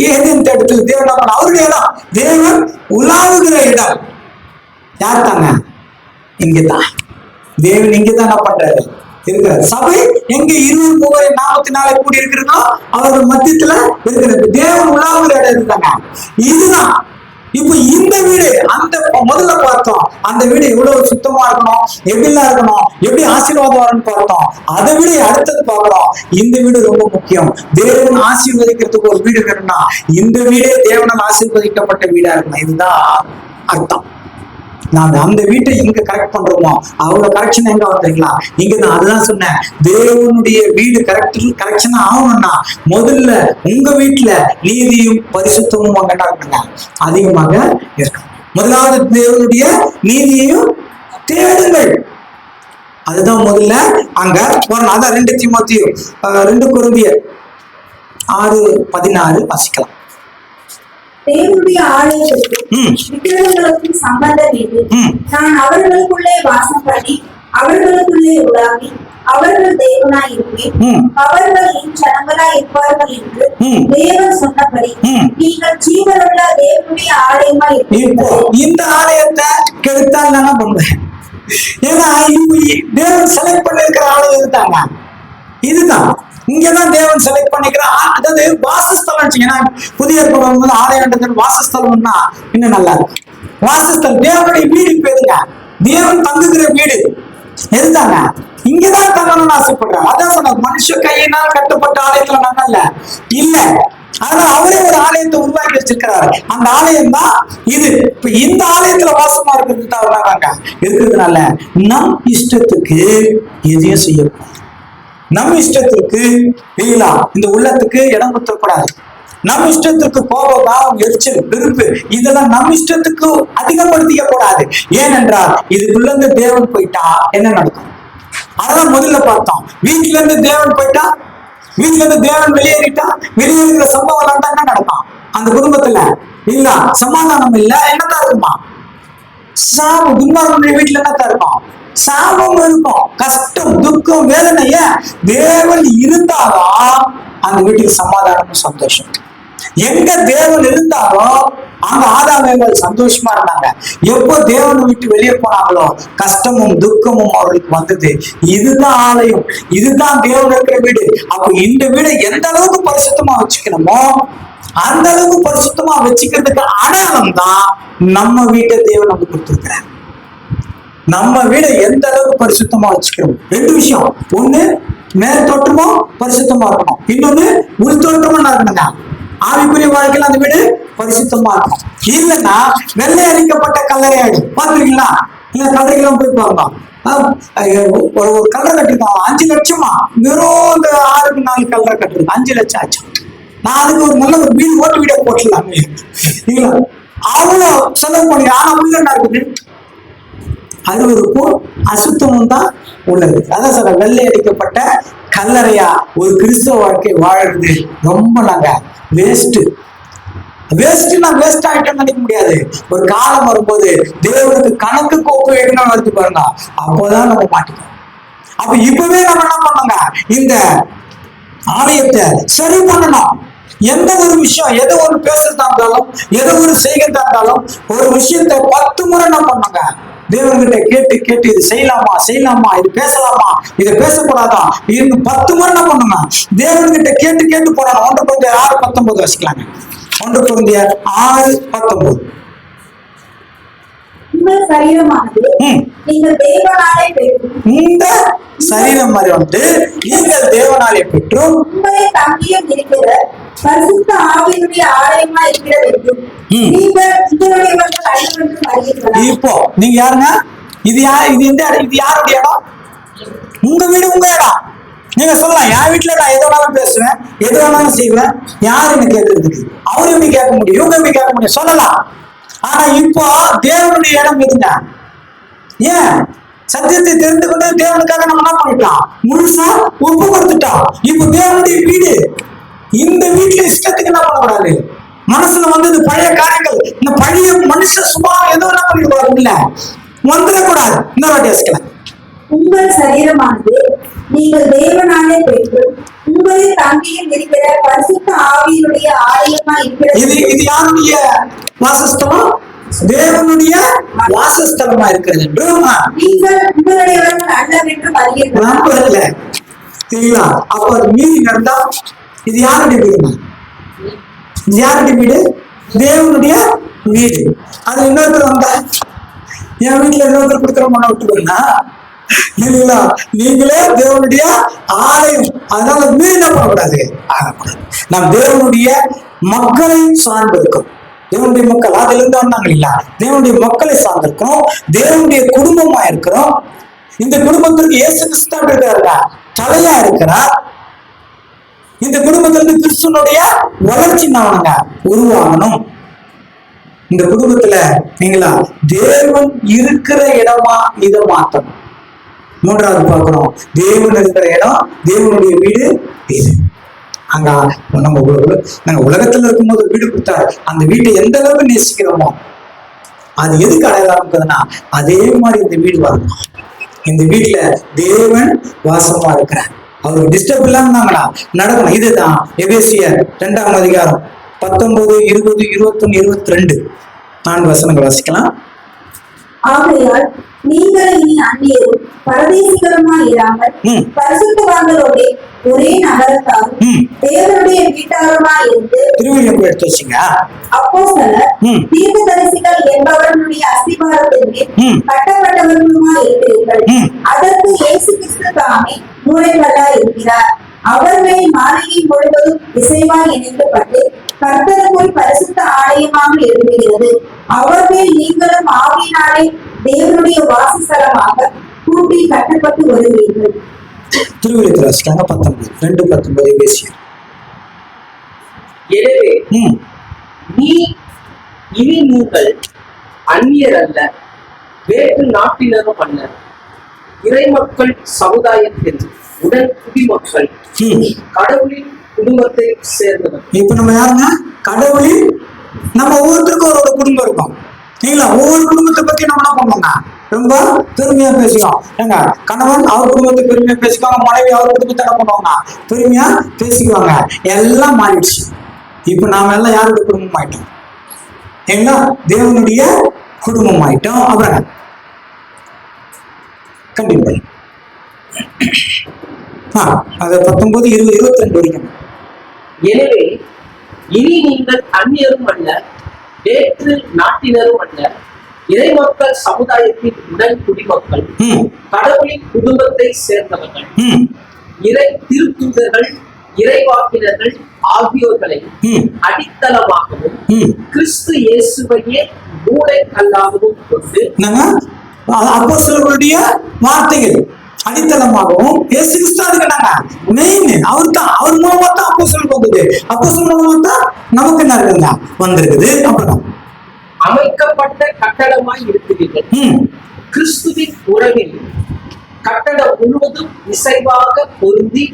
ஏதேன் இடத்துல தேவன் அவருடைய இடம். தேவன் உலாவுகிற இடம் யார் தாங்க, இங்கதான் தேவன் இங்கதான் என்ன பண்றாரு, இருக்கிறார். சபை எங்க 20 நாமத்தினால கூடி இருக்கிறதோ அவர்கள் மத்தியத்துல இருக்கிறது. தேவன் உலாவுகிற இடம் இருக்காங்க, இதுதான். இப்ப இந்த வீடு, அந்த முதல்ல பார்த்தோம் அந்த வீடு எவ்வளவு சுத்தமா இருக்கணும், எப்படிலாம் இருக்கணும், எப்படி ஆசீர்வாதம் வரும்னு பார்த்தோம். அதை விட அடுத்தது பார்க்கிறோம், இந்த வீடு ரொம்ப முக்கியம். தேவன் ஆசீர்வதிக்கிறதுக்கு ஒரு வீடு வேணும்னா இந்த வீடே தேவனால் ஆசீர்வதிக்கப்பட்ட வீடா இருக்கணும். இதுதான் அர்த்தம். நான் அந்த வீட்டை இங்க கரெக்ட் பண்றோமோ அவங்க கரெக்ஷன் எங்க வந்துருக்கலாம் இங்க நான் அதுதான் சொன்னேன். தேவனுடைய வீடு கரெக்ஷன் ஆகணும்னா முதல்ல உங்க வீட்டுல நீதியும் பரிசுத்தமும் அங்க நடக்குங்க அதிகமாக இருக்கும். முதலாவது தேவனுடைய நீதியையும் தேடுங்கள். அதுதான் முதல்ல அங்க வரணும். அதான் 2 தீமோத்தேயு 2 கொரிந்தியர் 6:16 வாசிக்கலாம். தேவனுடைய ஆலயத்திற்கும் விக்கிரகங்களுக்கும் சம்பந்தம் இது. நான் அவர்களுக்குள்ளே வாசம் பண்ணி அவர்களுக்குள்ளே உலாவி அவர்கள் தேவனாய் இருப்பேன், அவர்கள் என் ஜனங்களாய் இருப்பார்கள் என்று தேவன் சொன்னபடி நீங்கள் ஜீவனுள்ள தேவனுடைய ஆலயமாய் இருப்பீர்கள். இந்த ஆலயத்தை கெடுத்தால் என்ன பண்ணுவேன்? ஏன்னா தேவன் செலக்ட் பண்ணிருக்கிற ஆலயம் இதுதாங்க. இதுதான் இங்கதான் தேவன் செலக்ட் பண்ணிக்கிறான். அதாவது வாசஸ்தலம் வச்சுங்கன்னா புதிய ஏற்பாடு ஆலயன்றது வாசஸ்தலம்னா இன்னும் நல்லா இருக்கும். வாசஸ்தலம் தேவனுடைய வீடு பேருங்க. தேவன் தங்குகிற வீடு எதுதாங்க? இங்கதான் தங்கணும்னு ஆசைப்படுறாரு. அதான் சொன்ன மனுஷ கையினால் கட்டப்பட்ட ஆலயத்துல நாங்கல்ல இல்ல. ஆனா அவரே ஒரு ஆலயத்தை உருவாக்கி வச்சிருக்கிறாரு. அந்த ஆலயம் தான் இது. இப்ப இந்த ஆலயத்துல வாசமா இருக்கிறது தான் இருக்கிறதுனால நம் இஷ்டத்துக்கு எதையும் செய்யக்கூடாது. நம் இஷ்டத்திற்கு இல்லா இந்த உள்ளத்துக்கு இடம் கொடுத்தக்கூடாது. நம் இஷ்டத்துக்கு கோபம், எரிச்சல், வெறுப்பு இதெல்லாம் நம் இஷ்டத்துக்கு அதிகப்படுத்திக்க கூடாது. ஏனென்றால் இதுக்குள்ள இருந்து தேவன் போயிட்டா என்ன நடக்கும்? அதான் முதல்ல பார்த்தோம். வீட்டுல இருந்து தேவன் போயிட்டா, வீட்டுல இருந்து தேவன் வெளியேறிட்டா, வெளியேறுகிற சம்பவம் என்ன நடக்கும்? அந்த குடும்பத்துல இல்ல சமாதானம் இல்ல, என்னதான் இருக்குமா? சாபம். துன்மார்கனுடைய வீட்டுல என்னத்தான் இருக்கும்? சாபம் இருக்கும், கஷ்டம், துக்கம், வேதனைய தேவன் இருந்தாலும் அந்த வீட்டுக்கு சமாதானமும் சந்தோஷம். எங்க தேவன் இருந்தாலும் அங்க ஆதாமேவல் சந்தோஷமா இருந்தாங்க. எப்போ தேவனை விட்டு வெளியே போனாங்களோ கஷ்டமும் துக்கமும் அவர்களுக்கு வந்தது. இதுதான் ஆலயம், இதுதான் தேவன் இருக்கிற வீடு. அப்போ இந்த வீடை எந்த அளவுக்கு பரிசுத்தமா வச்சுக்கணுமோ அந்த அளவுக்கு பரிசுத்தமா வச்சுக்கிறதுக்கு அடையாளம் தான் நம்ம வீட்டை தேவன் நமக்கு கொடுத்திருக்கிறார். நம்ம வீடை எந்த அளவுக்கு பரிசுத்தமா வச்சுக்கிறோம். 2 விஷயம். ஒண்ணு மேல் தோற்றமும் பரிசுத்தமா இருக்கணும், இன்னொன்னு உள் தோற்றமும் இருக்கணுங்க. ஆவிக்குரிய வாழ்க்கையில அந்த வீடு பரிசுத்தமா இருக்கும். இல்லைன்னா வெள்ளை அடிக்கப்பட்ட கல்லறை ஆயிடும். பாத்துருக்கீங்களா? இல்ல கல்லறைக்கெல்லாம் போய் பாருங்க. ஒரு கல்லறை கட்டிருக்காங்க 5 லட்சமா. வெறும் இந்த 6க்கு 4 கல்லறை கட்டுறது 5 லட்சம் ஆச்சு. நான் அதுக்கு ஒரு நல்ல ஒரு வீடு ஓட்டு வீடை போட்டுடலாம். அவ்வளவு செலவு பண்ணி ஆனா உள்ள என்ன இருக்குது? அருவருப்பும் அசுத்தமும் தான் உள்ளது. அதான் சொல்ற வெள்ளை அடிக்கப்பட்ட கல்லறையா ஒரு கிறிஸ்தவ வாழ்க்கை வாழறது ரொம்ப நாங்க வேஸ்ட். வேஸ்ட்னா வேஸ்ட் ஆயிட்டோம்னு நினைக்க முடியாது. ஒரு காலம் வரும்போது தேவனுக்கு கணக்கு கோப்பு வைக்கணும்னு வருது பாருங்க, அப்போதான் நம்ம மாட்டிக்கோம். அப்ப இப்பவே நம்ம என்ன பண்ணோங்க, இந்த ஆலயத்தை சரி பண்ணணும். எந்த ஒரு விஷயம், எதை ஒரு பேசுறதா இருந்தாலும், எதை ஒரு செய்கிறதா இருந்தாலும், ஒரு விஷயத்த 10 முறை என்ன பண்ணுங்க, தேவன்கிட்ட கேட்டு கேட்டு இது செய்யலாமா செய்யலாமா, இது பேசலாமா இதை பேசக்கூடாதா, இன்னும் 10 முறை என்ன பண்ணுங்க, தேவன்கிட்ட கேட்டு கேட்டு போறாங்க. 1 Corinthians 6:19 வச்சுக்கலாங்க. 1 Corinthians 6:19. உங்கள் சரீரமானது நீங்கள் தேவனாலே பெற்றும், இந்த சரீரம் மாதிரி வந்து நீங்கள் தேவனாலே பெற்றும் உங்களை தங்கியும் இருக்கிற பரிசுத்த ஆவியினுடைய ஆலயமா இருக்கிறது என்றும் நீங்கள் உங்களுடையவர்கள் அறிவென்றும் அறிவீர்களா? இப்போ நீங்க யாருங்க? இது யாருடைய இடம்? உங்க வீடு, உங்க இடம். நீங்க சொல்லலாம் என் வீட்டுல நான் எது வேணாலும் பேசுவேன், எது வேணாலும் செய்வேன், யாருன்னு கேட்கறதுக்கு? அவரு எப்படி கேட்க முடியும், இவங்க எப்படி கேட்க முடியும்? சொல்லலாம். ஆனா இப்போ தேவனுடைய இடம் எதுங்க? ஏன் சத்தியத்தை தெரிந்து கொண்டு தேவனுக்காக நம்ம என்ன பண்ணிட்டோம், முழுசா ஒப்பு கொடுத்துட்டோம். இப்போ தேவனுடைய வீடு. இந்த வீட்டுல இஷ்டத்துக்கு என்ன பண்ணக்கூடாது, மனசுல வந்தது பழைய காரியங்கள், இந்த பழைய மனுஷ சுபாவம் எதுவும் என்ன பண்ணிக்கூடாது, இல்ல வந்துடக்கூடாது. இன்னொரு வாட்டி யோசிக்கலாம். உங்கள் சரீரமானது நீங்கள் தேவனாலே பெற்று உங்களில் தங்கியும் இருக்கிற பரிசுத்த ஆவியினுடைய ஆலயமா இருக்கிறது. இது யாருடைய வாசஸ்தலம்? தேவனுடைய வாசஸ்தலமா இருக்கிறது. நீங்கள் உங்களுடையவர்கள் அல்லவென்று அறிவீர்களா? இல்ல அப்ப அது மீறி நடந்தா இது யாருடைய வீடு? யாருடைய வீடு? தேவனுடைய வீடு. அது இன்னொருத்தர் வந்தா என் வீட்டுல இன்னொருத்தர் கொடுக்குற விட்டு போயினா இல்லைங்களா? நீங்களே தேவனுடைய ஆலயம். அதனால மீறி என்ன பண்ணக்கூடாது, ஆகக்கூடாது. நாம் தேவனுடைய மக்களை சார்ந்து இருக்கோம். தேவனுடைய மக்கள் அதுல இருந்து வந்தாங்க இல்ல, தேவனுடைய மக்களை சார்ந்திருக்கிறோம், தேவனுடைய குடும்பமா இருக்கிறோம். இந்த குடும்பத்திற்கு இயேசு கிறிஸ்து இருக்காருங்க, தலையா இருக்கிறார். இந்த குடும்பத்திலிருந்து கிறிஸ்துவனுடைய வளர்ச்சி நாங்க உருவாகணும். இந்த குடும்பத்துல நீங்களா தேவன் இருக்கிற இடமா இதை மாத்தணும். மூன்றாவது பார்க்கிறோம், தேவன் இருக்கிற இடம், தேவனுடைய வீடு இது. அங்க நம்ம நாங்க உலகத்துல இருக்கும்போது வீடு கொடுத்தாரு, அந்த வீட்டை எந்த அளவுக்கு நேசிக்கிறோமோ அது எதுக்கு அடையாளம் இருக்குதுன்னா அதே மாதிரி இந்த வீடு வரணும். இந்த வீட்டுல தேவன் வாசமா இருக்கிறார், அவருக்கு டிஸ்டர்ப் இல்லாம இருந்தாங்களா நடக்கணும். இதுதான் எபேசியர் 2ஆம் அதிகாரம் 19, 20, 21, 22 4 வசனங்கள் வாசிக்கலாம். ஆகையால் நீங்கள் இனி அந்நியரும் பரதேசிகளுமாய் இராமல் பரிசுத்தவான்களோட ஒரே நகரத்தாரும் தேவனுடைய வீட்டாருமாய் இருந்து திருவிழா எடுத்து வச்சுங்க. அப்போஸ்தலர் தீர்க்கதரிசிகள் என்பவர்களுடைய அஸ்திபாரத்தின் மேல் கட்டப்பட்டவர்களுமாய் இருக்கிறீர்கள். அதற்கு இயேசு கிறிஸ்து தாமே மூளைகளாய் இருக்கிறார். அவர் மேல் மாளிகை முழுவதும் இசைவாய் இணைக்கப்பட்டு கர்த்தருக்குள் பரிசுத்த ஆலயமாக எழுதுகிறது. அவர் மேல் நீங்களும் ஆவியினாலே தேவனுடைய வாசஸ்தலமாக கூட்டி கட்டப்பட்டு வருவீர்கள். திருவிழத்தில் வாசிக்காங்க 19 பேசிய. எனவே இனி நீங்கள் அந்நியர் அல்ல, வேற்று நாட்டினரும் அல்ல, இறைமக்கள் சமுதாயத்தில் உடன் குடிமக்கள், கடவுளின் குடும்பத்தை சேர்ந்தவர். இப்ப நம்ம யாருங்க? கடவுளின், நம்ம ஒவ்வொருத்தருக்கும் ஒரு குடும்பம் இருக்கும் இல்லைங்களா? ஒவ்வொரு குடும்பத்தை பத்தி நம்ம என்ன பண்ணுவோங்க, ரொம்ப பெருமையா பேசிக்குவோம். ஏங்க, கணவன் அவர் குடும்பத்தை பெருமையா பேசிக்குவாங்க, மனைவி அவர் குடும்பத்தை என்ன பண்ணுவாங்க, பெருமையா பேசிக்குவாங்க. எல்லாம் மாறிடுச்சு. இப்ப நாம எல்லாம் யாருடைய குடும்பம் ஆயிட்டோம்? ஏங்களா, தேவனுடைய குடும்பம் ஆயிட்டோம். அப்புறம் கண்டிப்பா அது 19, 20, 22 வரைக்கும். எனவே இனி நீங்கள் அந்நியரும் அல்ல, வேற்று நாட்டினரும் அல்ல, இறைமக்கள் சமுதாயத்தின் உடன் குடிமக்கள், கடவுளின் குடும்பத்தை சேர்ந்தவர்கள், இறை திருத்தூதர்கள், இறைவாக்கினர்கள் ஆகியோர்களை அடித்தளமாகவும் கிறிஸ்து இயேசுவையே மூளை கல்லாகவும் கொண்டு அப்போஸ்தலர்களுடைய வார்த்தைகள் அடித்தளமாகவும் இயேசு கிறிஸ்து அதுக்குனாங்க மெயின். அவர் மூலமா தான் அப்போஸ்தலருக்கு வந்தது. அப்போஸ்தலர் மூலமா தான் நமக்கு என்ன இருக்குங்க வந்திருக்குது. அப்புறம் அமைக்கப்பட்ட கட்டடமாய் இருக்கிறீர்கள். கிறிஸ்துவின் உறவில் கட்டடம் முழுவதும் இசைவாக பொருந்தி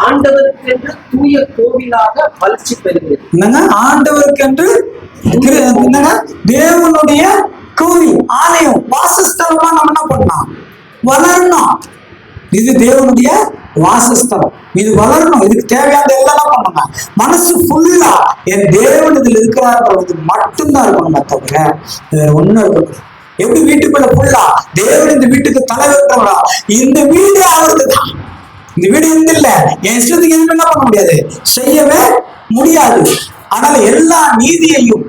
ஆண்டவருக்கென்று தூய கோவிலாக வளர்ச்சி பெறுகிறது. என்னங்க ஆண்டவருக்கென்று? என்னங்க தேவனுடைய கோவில், ஆலயம், வாசஸ்தலமா நம்ம என்ன பண்ணலாம், வளரணும். இது தேவனுடைய வாசஸ்தலம், இது வளரணும். இதுக்கு தேவையான எல்லாம் பண்ணுங்க. மனசு ஃபுல்லா என் தேவன் இதுல இருக்கிறார் மட்டும்தான் இருக்கணும், தவிர வேற ஒண்ணும் இருக்கணும். எப்படி வீட்டுக்குள்ள ஃபுல்லா தேவன் இந்த வீட்டுக்கு தலைவர்களா, இந்த வீடு அவருக்குதான். இந்த வீடு எந்த இல்ல என் இஷ்டத்துக்கு எதுவும் என்ன பண்ண முடியாது, செய்யவே முடியாது. அதனால எல்லா நீதியையும்,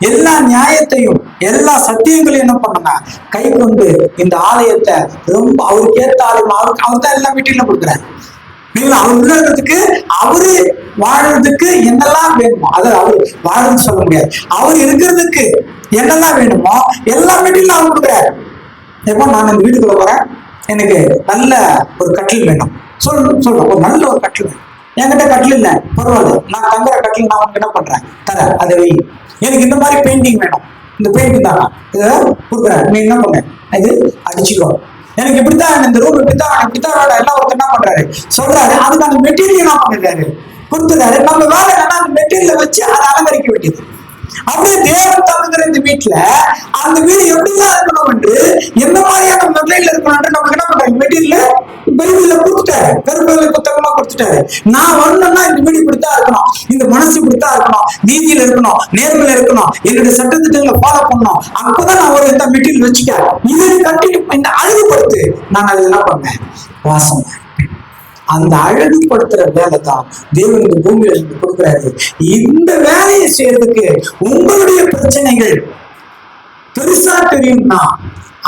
எல்லா நியாயத்தையும், எல்லா சத்தியங்களையும் என்ன பண்ணுங்க கை கொண்டு இந்த ஆலயத்தை ரொம்ப அவருக்கு ஏற்ற ஆலயம், அவர் தான் எல்லா வீட்டிலும் கொடுக்குறாரு. நீங்களா அவர் உள்ளதுக்கு, அவரு வாழறதுக்கு என்னெல்லாம் வேணுமோ, அதை அவரு வாழன்னு சொல்ல முடியாது, அவர் இருக்கிறதுக்கு என்னெல்லாம் வேணுமோ எல்லா வீட்டிலும் அவர் கொடுக்குறாரு. எப்போ நான் இந்த வீட்டுக்குள்ள போறேன், எனக்கு நல்ல ஒரு கட்டில் வேணும் சொல்றேன், ஒரு நல்ல ஒரு கட்டில் வேணும். என்கிட்ட கட்டில் இல்லை, பரவாயில்ல, நான் தங்குற கட்டில் நான் உனக்கு என்ன பண்றேன் தர, அதை வை. எனக்கு இந்த மாதிரி பெயிண்டிங் வேணும், இந்த பெயிண்டிங் தான் இதை கொடுக்குறேன், நீ என்ன பண்ண இது அடிச்சுக்கோ. எனக்கு இப்படித்தான் இந்த ரூம் இப்படித்தான் எல்லாம் ஒருத்தர் என்ன பண்றாரு சொல்றாரு, அதுக்கு அந்த மெட்டீரியல் என்ன பண்ணிருக்காரு கொடுத்துறாரு. நம்ம வேலை என்னன்னா அந்த மெட்டீரியலை வச்சு அதை அலங்கரிக்க வேண்டியது. அப்படியே தேவன் தங்குகிற இந்த வீட்டுல அந்த வீடு எப்படிதான் இருக்கணும் என்று, எந்த மாதிரியான நிலையில இருக்கணும் நமக்கு என்ன பண்றாங்க, மெட்டீரியல் பைபிள்ல கொடுத்துட்டாரு, கருப்பையில புத்தகமா கொடுத்துட்டாரு. நான் வரணும்னா இந்த வீடு இப்படித்தான் இருக்கணும், இந்த மனசு இப்படித்தான் இருக்கணும், நீதியில இருக்கணும், நேர்மையில இருக்கணும், என்னுடைய சட்டத்திட்டங்களை ஃபாலோ பண்ணணும். அப்பதான் நான் ஒரு இந்த மெட்டீரியல் வச்சுட்டேன், இதை கண்டினியூ இந்த அழகுபடுத்து, நான் அது என்ன பண்ணேன் வாசம். அந்த அழகுபடுத்துற வேலை தான் தேவன் இந்த பூமியில இருந்து கொடுக்கிறாரு. இந்த வேலையை செய்யறதுக்கு உங்களுடைய பிரச்சனைகள் பெருசா தெரியும்னா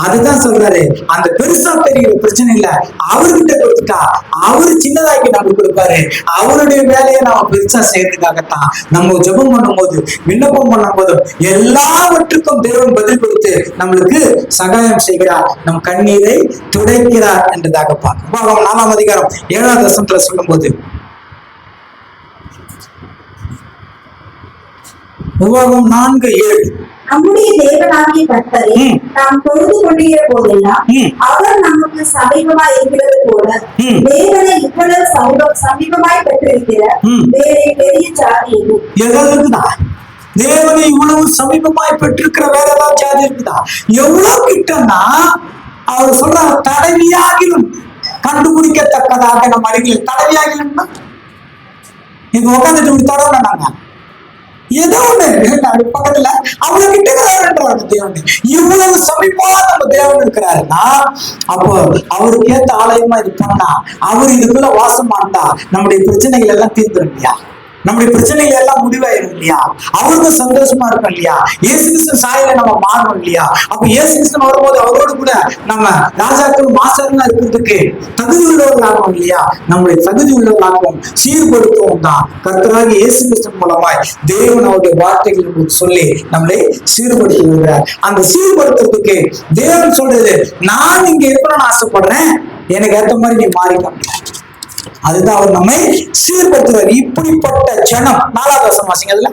அதுதான் சொல்றாரு, அந்த பெருசா தெரிகிற பிரச்சனை இல்ல, அவர்கிட்ட கொடுத்துட்டா அவரு சின்னதாக்கி நமக்கு கொடுப்பாரு. அவருடைய வேலையை நாம பெருசா செய்யறதுக்காகத்தான் நம்ம ஜெபம் பண்ணும் போது, விண்ணப்பம் பண்ணும் போதும் எல்லாவற்றுக்கும் தேவன் பதில் கொடுத்து நம்மளுக்கு சகாயம் செய்கிறார், நம் கண்ணீரை துடைக்கிறார் என்றதாக பார்க்கும். 4ஆம் அதிகாரம் 7ஆம் வசனத்துல சொல்லும் போது, உபாகமம் 4:7, நம்முடைய தேவனாகிய கர்த்தரை நாம் தொழுது கொண்டிருக்கிற போதெல்லாம் அவர் நமக்கு சமீபமாய் இருக்கிறது போல தேவனை இவ்வளவு சமீபமாய் பெற்றிருக்கிற வேறு பெரிய ஜாதி இருக்குதா? தேவனை இவ்வளவு சமீபமாய் பெற்றிருக்கிற வேற ஏதாவது ஜாதி இருக்குதா? எவ்வளவு கிட்டன்னா அவர் சொல்ற, தடவியாகிலும் கண்டுபிடிக்கத்தக்கதாக நம்ம அருகில். தடவியாகிலும்னா இங்க உட்காந்துட்டு இப்படி தடவை ஏதோ ஒண்ணு பக்கத்துல அவ்வளவு கிட்ட தேவன். இவ்வளவு சமீபமா நம்ம தேவன் இருக்கிறாருன்னா அப்போ அவருக்கு ஏத்த ஆலயமா இது பண்ணா, அவர் இதுக்குள்ள வாசம் பண்ணா நம்முடைய பிரச்சனைகள் எல்லாம் தீர்ந்துடும் இல்லையா? நம்முடைய பிரச்சனைகள் எல்லாம் முடிவாயிரும் இல்லையா? அவருக்கும் சந்தோஷமா இருக்கும் இல்லையா? இயேசு கிறிஸ்து சாயல நம்ம மாறணும் இல்லையா? அப்ப இயேசு கிறிஸ்து வரும்போது அவரோடு கூட நம்ம ராஜாக்கள் மாசருங்க இருக்கிறதுக்கு தகுதி உள்ளவர்களாகும் இல்லையா? நம்முடைய தகுதி உள்ளவர்களாகவும் சீர்படுத்தவும் தான் கர்த்தராகிய இயேசு கிறிஸ்து மூலமாய் தேவன் அவருடைய வார்த்தைகள் சொல்லி நம்மளை சீர்படுத்தி வருகிறார். அந்த சீர்படுத்துறதுக்கு தேவன் சொல்றது, நான் இங்க இருக்கணும்னு ஆசைப்படுறேன், எனக்கு ஏற்ற மாதிரி நீ மாறிக்க. அதுதான் அவர் நம்மை சீர்படுத்துவார். இப்படிப்பட்ட ஜனம். 4ஆவது வசனம் வாசிங்க. அதுல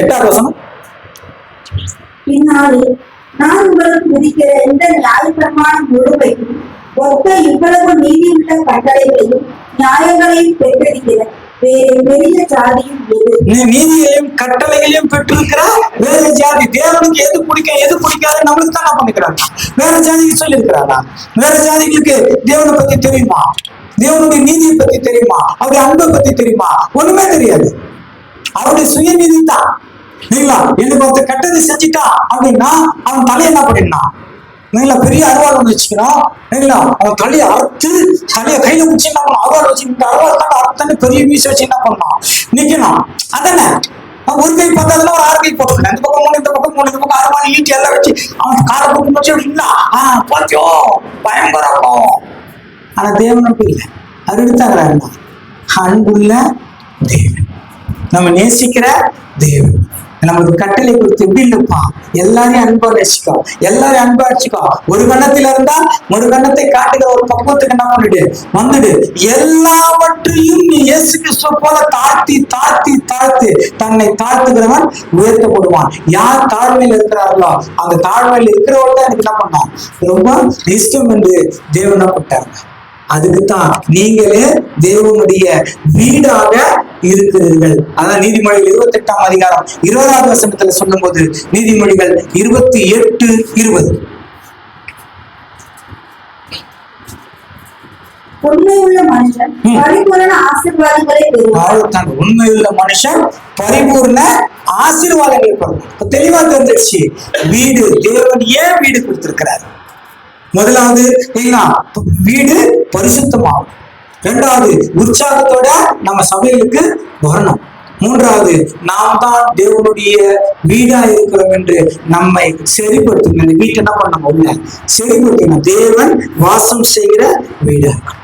8ஆவது வசனம். பின்னாலே நான் உங்களுக்கு விதிக்கிற எந்த நியாயப்பிரமாணம் முழுமையும் ஒத்த இவ்வளவு நீதியுள்ள கட்டளைகளையும் நியாயங்களையும் பெற்றிருக்கிற வேறு பெரிய ஜாதியும் நீதியையும் கட்டளைகளையும் பெற்றிருக்கிற வேற ஜாதி. தேவனுக்கு எது பிடிக்கும் எது பிடிக்காது நம்மளுக்கு தான் பண்ணிக்கிறாங்க. வேற ஜாதிக்கு சொல்லி இருக்கிறாரா? வேற ஜாதிகளுக்கு தேவனை பத்தி தெரியுமா? தேவனுடைய நீதியை பத்தி தெரியுமா? அவருடைய அன்பை பத்தி தெரியுமா? ஒண்ணுமே தெரியாது. அவருடைய சுயநீதி தான் இல்லைங்களா? எனக்கு ஒருத்தர் கட்டதை செஞ்சுட்டா அப்படின்னா அவன் தலையை என்ன பண்ணிடலாம்? இல்லைங்களா? பெரிய அருவாள் ஒன்று வச்சுக்கணும் இல்லைங்களா? அவன் தலையை அறுத்து தலையை கையில பிடிச்சி என்ன பண்ணணும்? அருவாள் வச்சுக்கிட்டு அருவாள் தாண்ட அறுத்தாண்டு பெரிய வீச வச்சு என்ன பண்ணணும்? நிக்கணும். அதானே ஒரு கை பார்த்ததுல ஒரு 6 கை போட்டுக்கணும். இந்த பக்கம் 3, இந்த பக்கம் 3, இந்த பக்கம் அருவாள் ஈட்டி எல்லாம் வச்சு அவன் காலை போட்டு வச்சு அப்படின்னா போச்சோ பயங்கரம். ஆனா தேவன் அப்படி இல்லை. அது எடுத்தாங்கிறாருன்னா அன்புள்ள தேவன், நம்ம நேசிக்கிற தேவன், நமக்கு கட்டளை கொடுத்து எப்படி இல்லப்பா எல்லாரையும் அன்பா நேசிக்கும், எல்லாரையும் அன்பா அடிச்சுக்கோ. ஒரு கண்ணத்துல இருந்தா ஒரு கண்ணத்தை காட்டுகிற ஒரு பக்குவத்துக்கு என்ன பண்ணிடு வந்துடு. எல்லாவற்றையும் நீ இயேசு கிறிஸ்துவ போல தாழ்த்தி தாழ்த்தி தாழ்த்தி தன்னை தாழ்த்துகிறவன் உயர்த்தப்படுவான். யார் தாழ்மையில் இருக்கிறார்களோ அந்த தாழ்மையில் இருக்கிறவர்கள் தான் எனக்கு என்ன பண்ணான் ரொம்ப இஷ்டம் என்று தேவனை கொட்டாங்க. அதுக்குத்தான் நீங்களே தேவனுடைய வீடாக இருக்கிறீர்கள். அதான் நீதிமொழிகள் 28ஆம் அதிகாரம் 20ஆவது வசனத்துல சொல்லும் போது, நீதிமொழிகள் 28:20, உண்மையுள்ள மனுஷன் பரிபூரண ஆசீர்வாதங்களை பெறுவான். உண்மையுள்ள மனுஷன் பரிபூர்ண ஆசீர்வாதங்களை பெறுவான். தெளிவா தெரிஞ்சிருச்சு வீடு தேவன் ஏன் வீடு கொடுத்திருக்கிறார். முதலாவது வீடு பரிசுத்தமாகும். 2வது உற்சாகத்தோட நம்ம சபைகளுக்கு வரணும். 3வது நாம் தான் தேவனுடைய வீடா இருக்கிறோம் என்று நம்மை சரிப்படுத்தணும். இந்த வீட்டை என்ன பண்ண உள்ள சரிப்படுத்தணும். தேவன் வாசம் செய்கிற வீடா இருக்கணும்.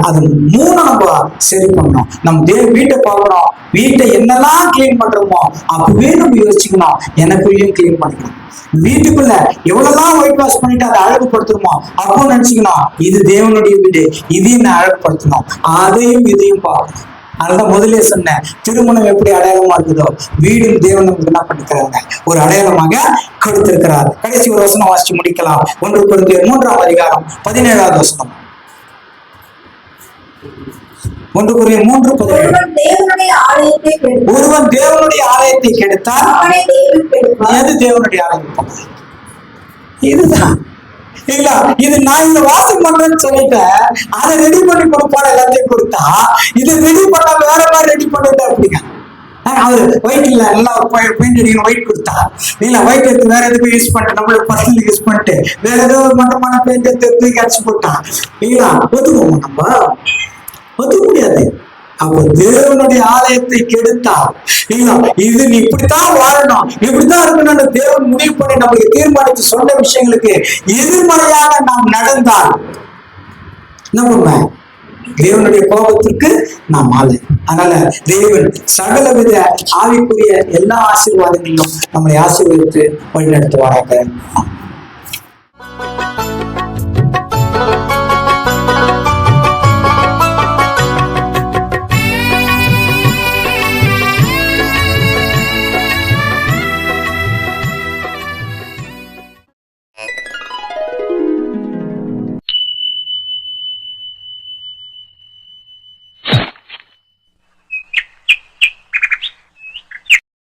அது 3ஆவதா சரி பண்ணணும். நம்ம வீட்டை பார்க்கணும். வீட்டை என்னெல்லாம் கிளீன் பண்றோமோ அப்பவே நம்ம யோசிச்சுக்கணும், எனக்குள்ளேயும் கிளீன் பண்ணிக்கணும். வீட்டுக்குள்ள எவ்வளவுதான் ஒயிட் வாஷ் பண்ணிட்டு அதை அழகுபடுத்தணுமோ அப்போ நினைச்சுக்கணும், இது தேவனுடைய வீடு, இதையும் நான் அழகுபடுத்தணும். அதையும் இதையும் பார்க்கணும். அதனால முதலே சொன்னேன், திருமணம் எப்படி அடையாளமா இருக்குதோ வீடும் தேவன் நமக்கு என்ன பண்ணிக்கிறாங்க ஒரு அடையாளமாக கொடுத்திருக்கிறார். கடைசி ஒரு வசனம் வாசிச்சு முடிக்கலாம். 1 கொரிந்தியர் 3ஆம் அதிகாரம் 17ஆவது வசனம். 1 கொரிந்தியர் 3:17. ஒருவன் தேவனுடைய ஆலயத்தை கெடுத்தால் எது தேவனுடைய ஆலயம்? இதுதான் இல்ல. இது நான் இந்த வாசம் பண்றேன்னு சொல்லிட்டேன், அதை ரெடி பண்ணி கொடுப்பாரு எல்லாத்தையும் கொடுத்தா, இதை ரெடி பண்ணா வேற மாதிரி ரெடி பண்ணிட்டு அப்படிங்க. அவரு ஒயிட் இல்ல நல்லா பெயிண்ட் அடிக்கணும், ஒயிட் கொடுத்தா இல்ல ஒயிட் எடுத்து வேற எதுக்கு யூஸ் பண்ணிட்டு நம்மளுக்கு பர்சனல் யூஸ் பண்ணிட்டு வேற ஏதோ ஒரு மட்டமான பெயிண்ட் எடுத்து அடிச்சு போட்டான் இல்லையா? ஒத்துக்குவோம், நம்ம ஒத்துக்க முடியாது. அப்போ தேவனுடைய ஆலயத்தை கெடுத்தால் இது நீ இப்படித்தான் வாழணும், இப்படித்தான் இருக்கணும்னு தேவன் முடிவு பண்ணி நமக்கு தீர்மானித்து சொன்ன விஷயங்களுக்கு எதிர்மறையாக நாம் நடந்தால் நம்ம தேவனுடைய கோபத்திற்கு நாம் ஆளு. அதனால தேவன் சகலவித ஆவிக்குரிய எல்லா ஆசீர்வாதங்களிலும் நம்மளை ஆசீர்வதித்து வழிநடத்துவாராக.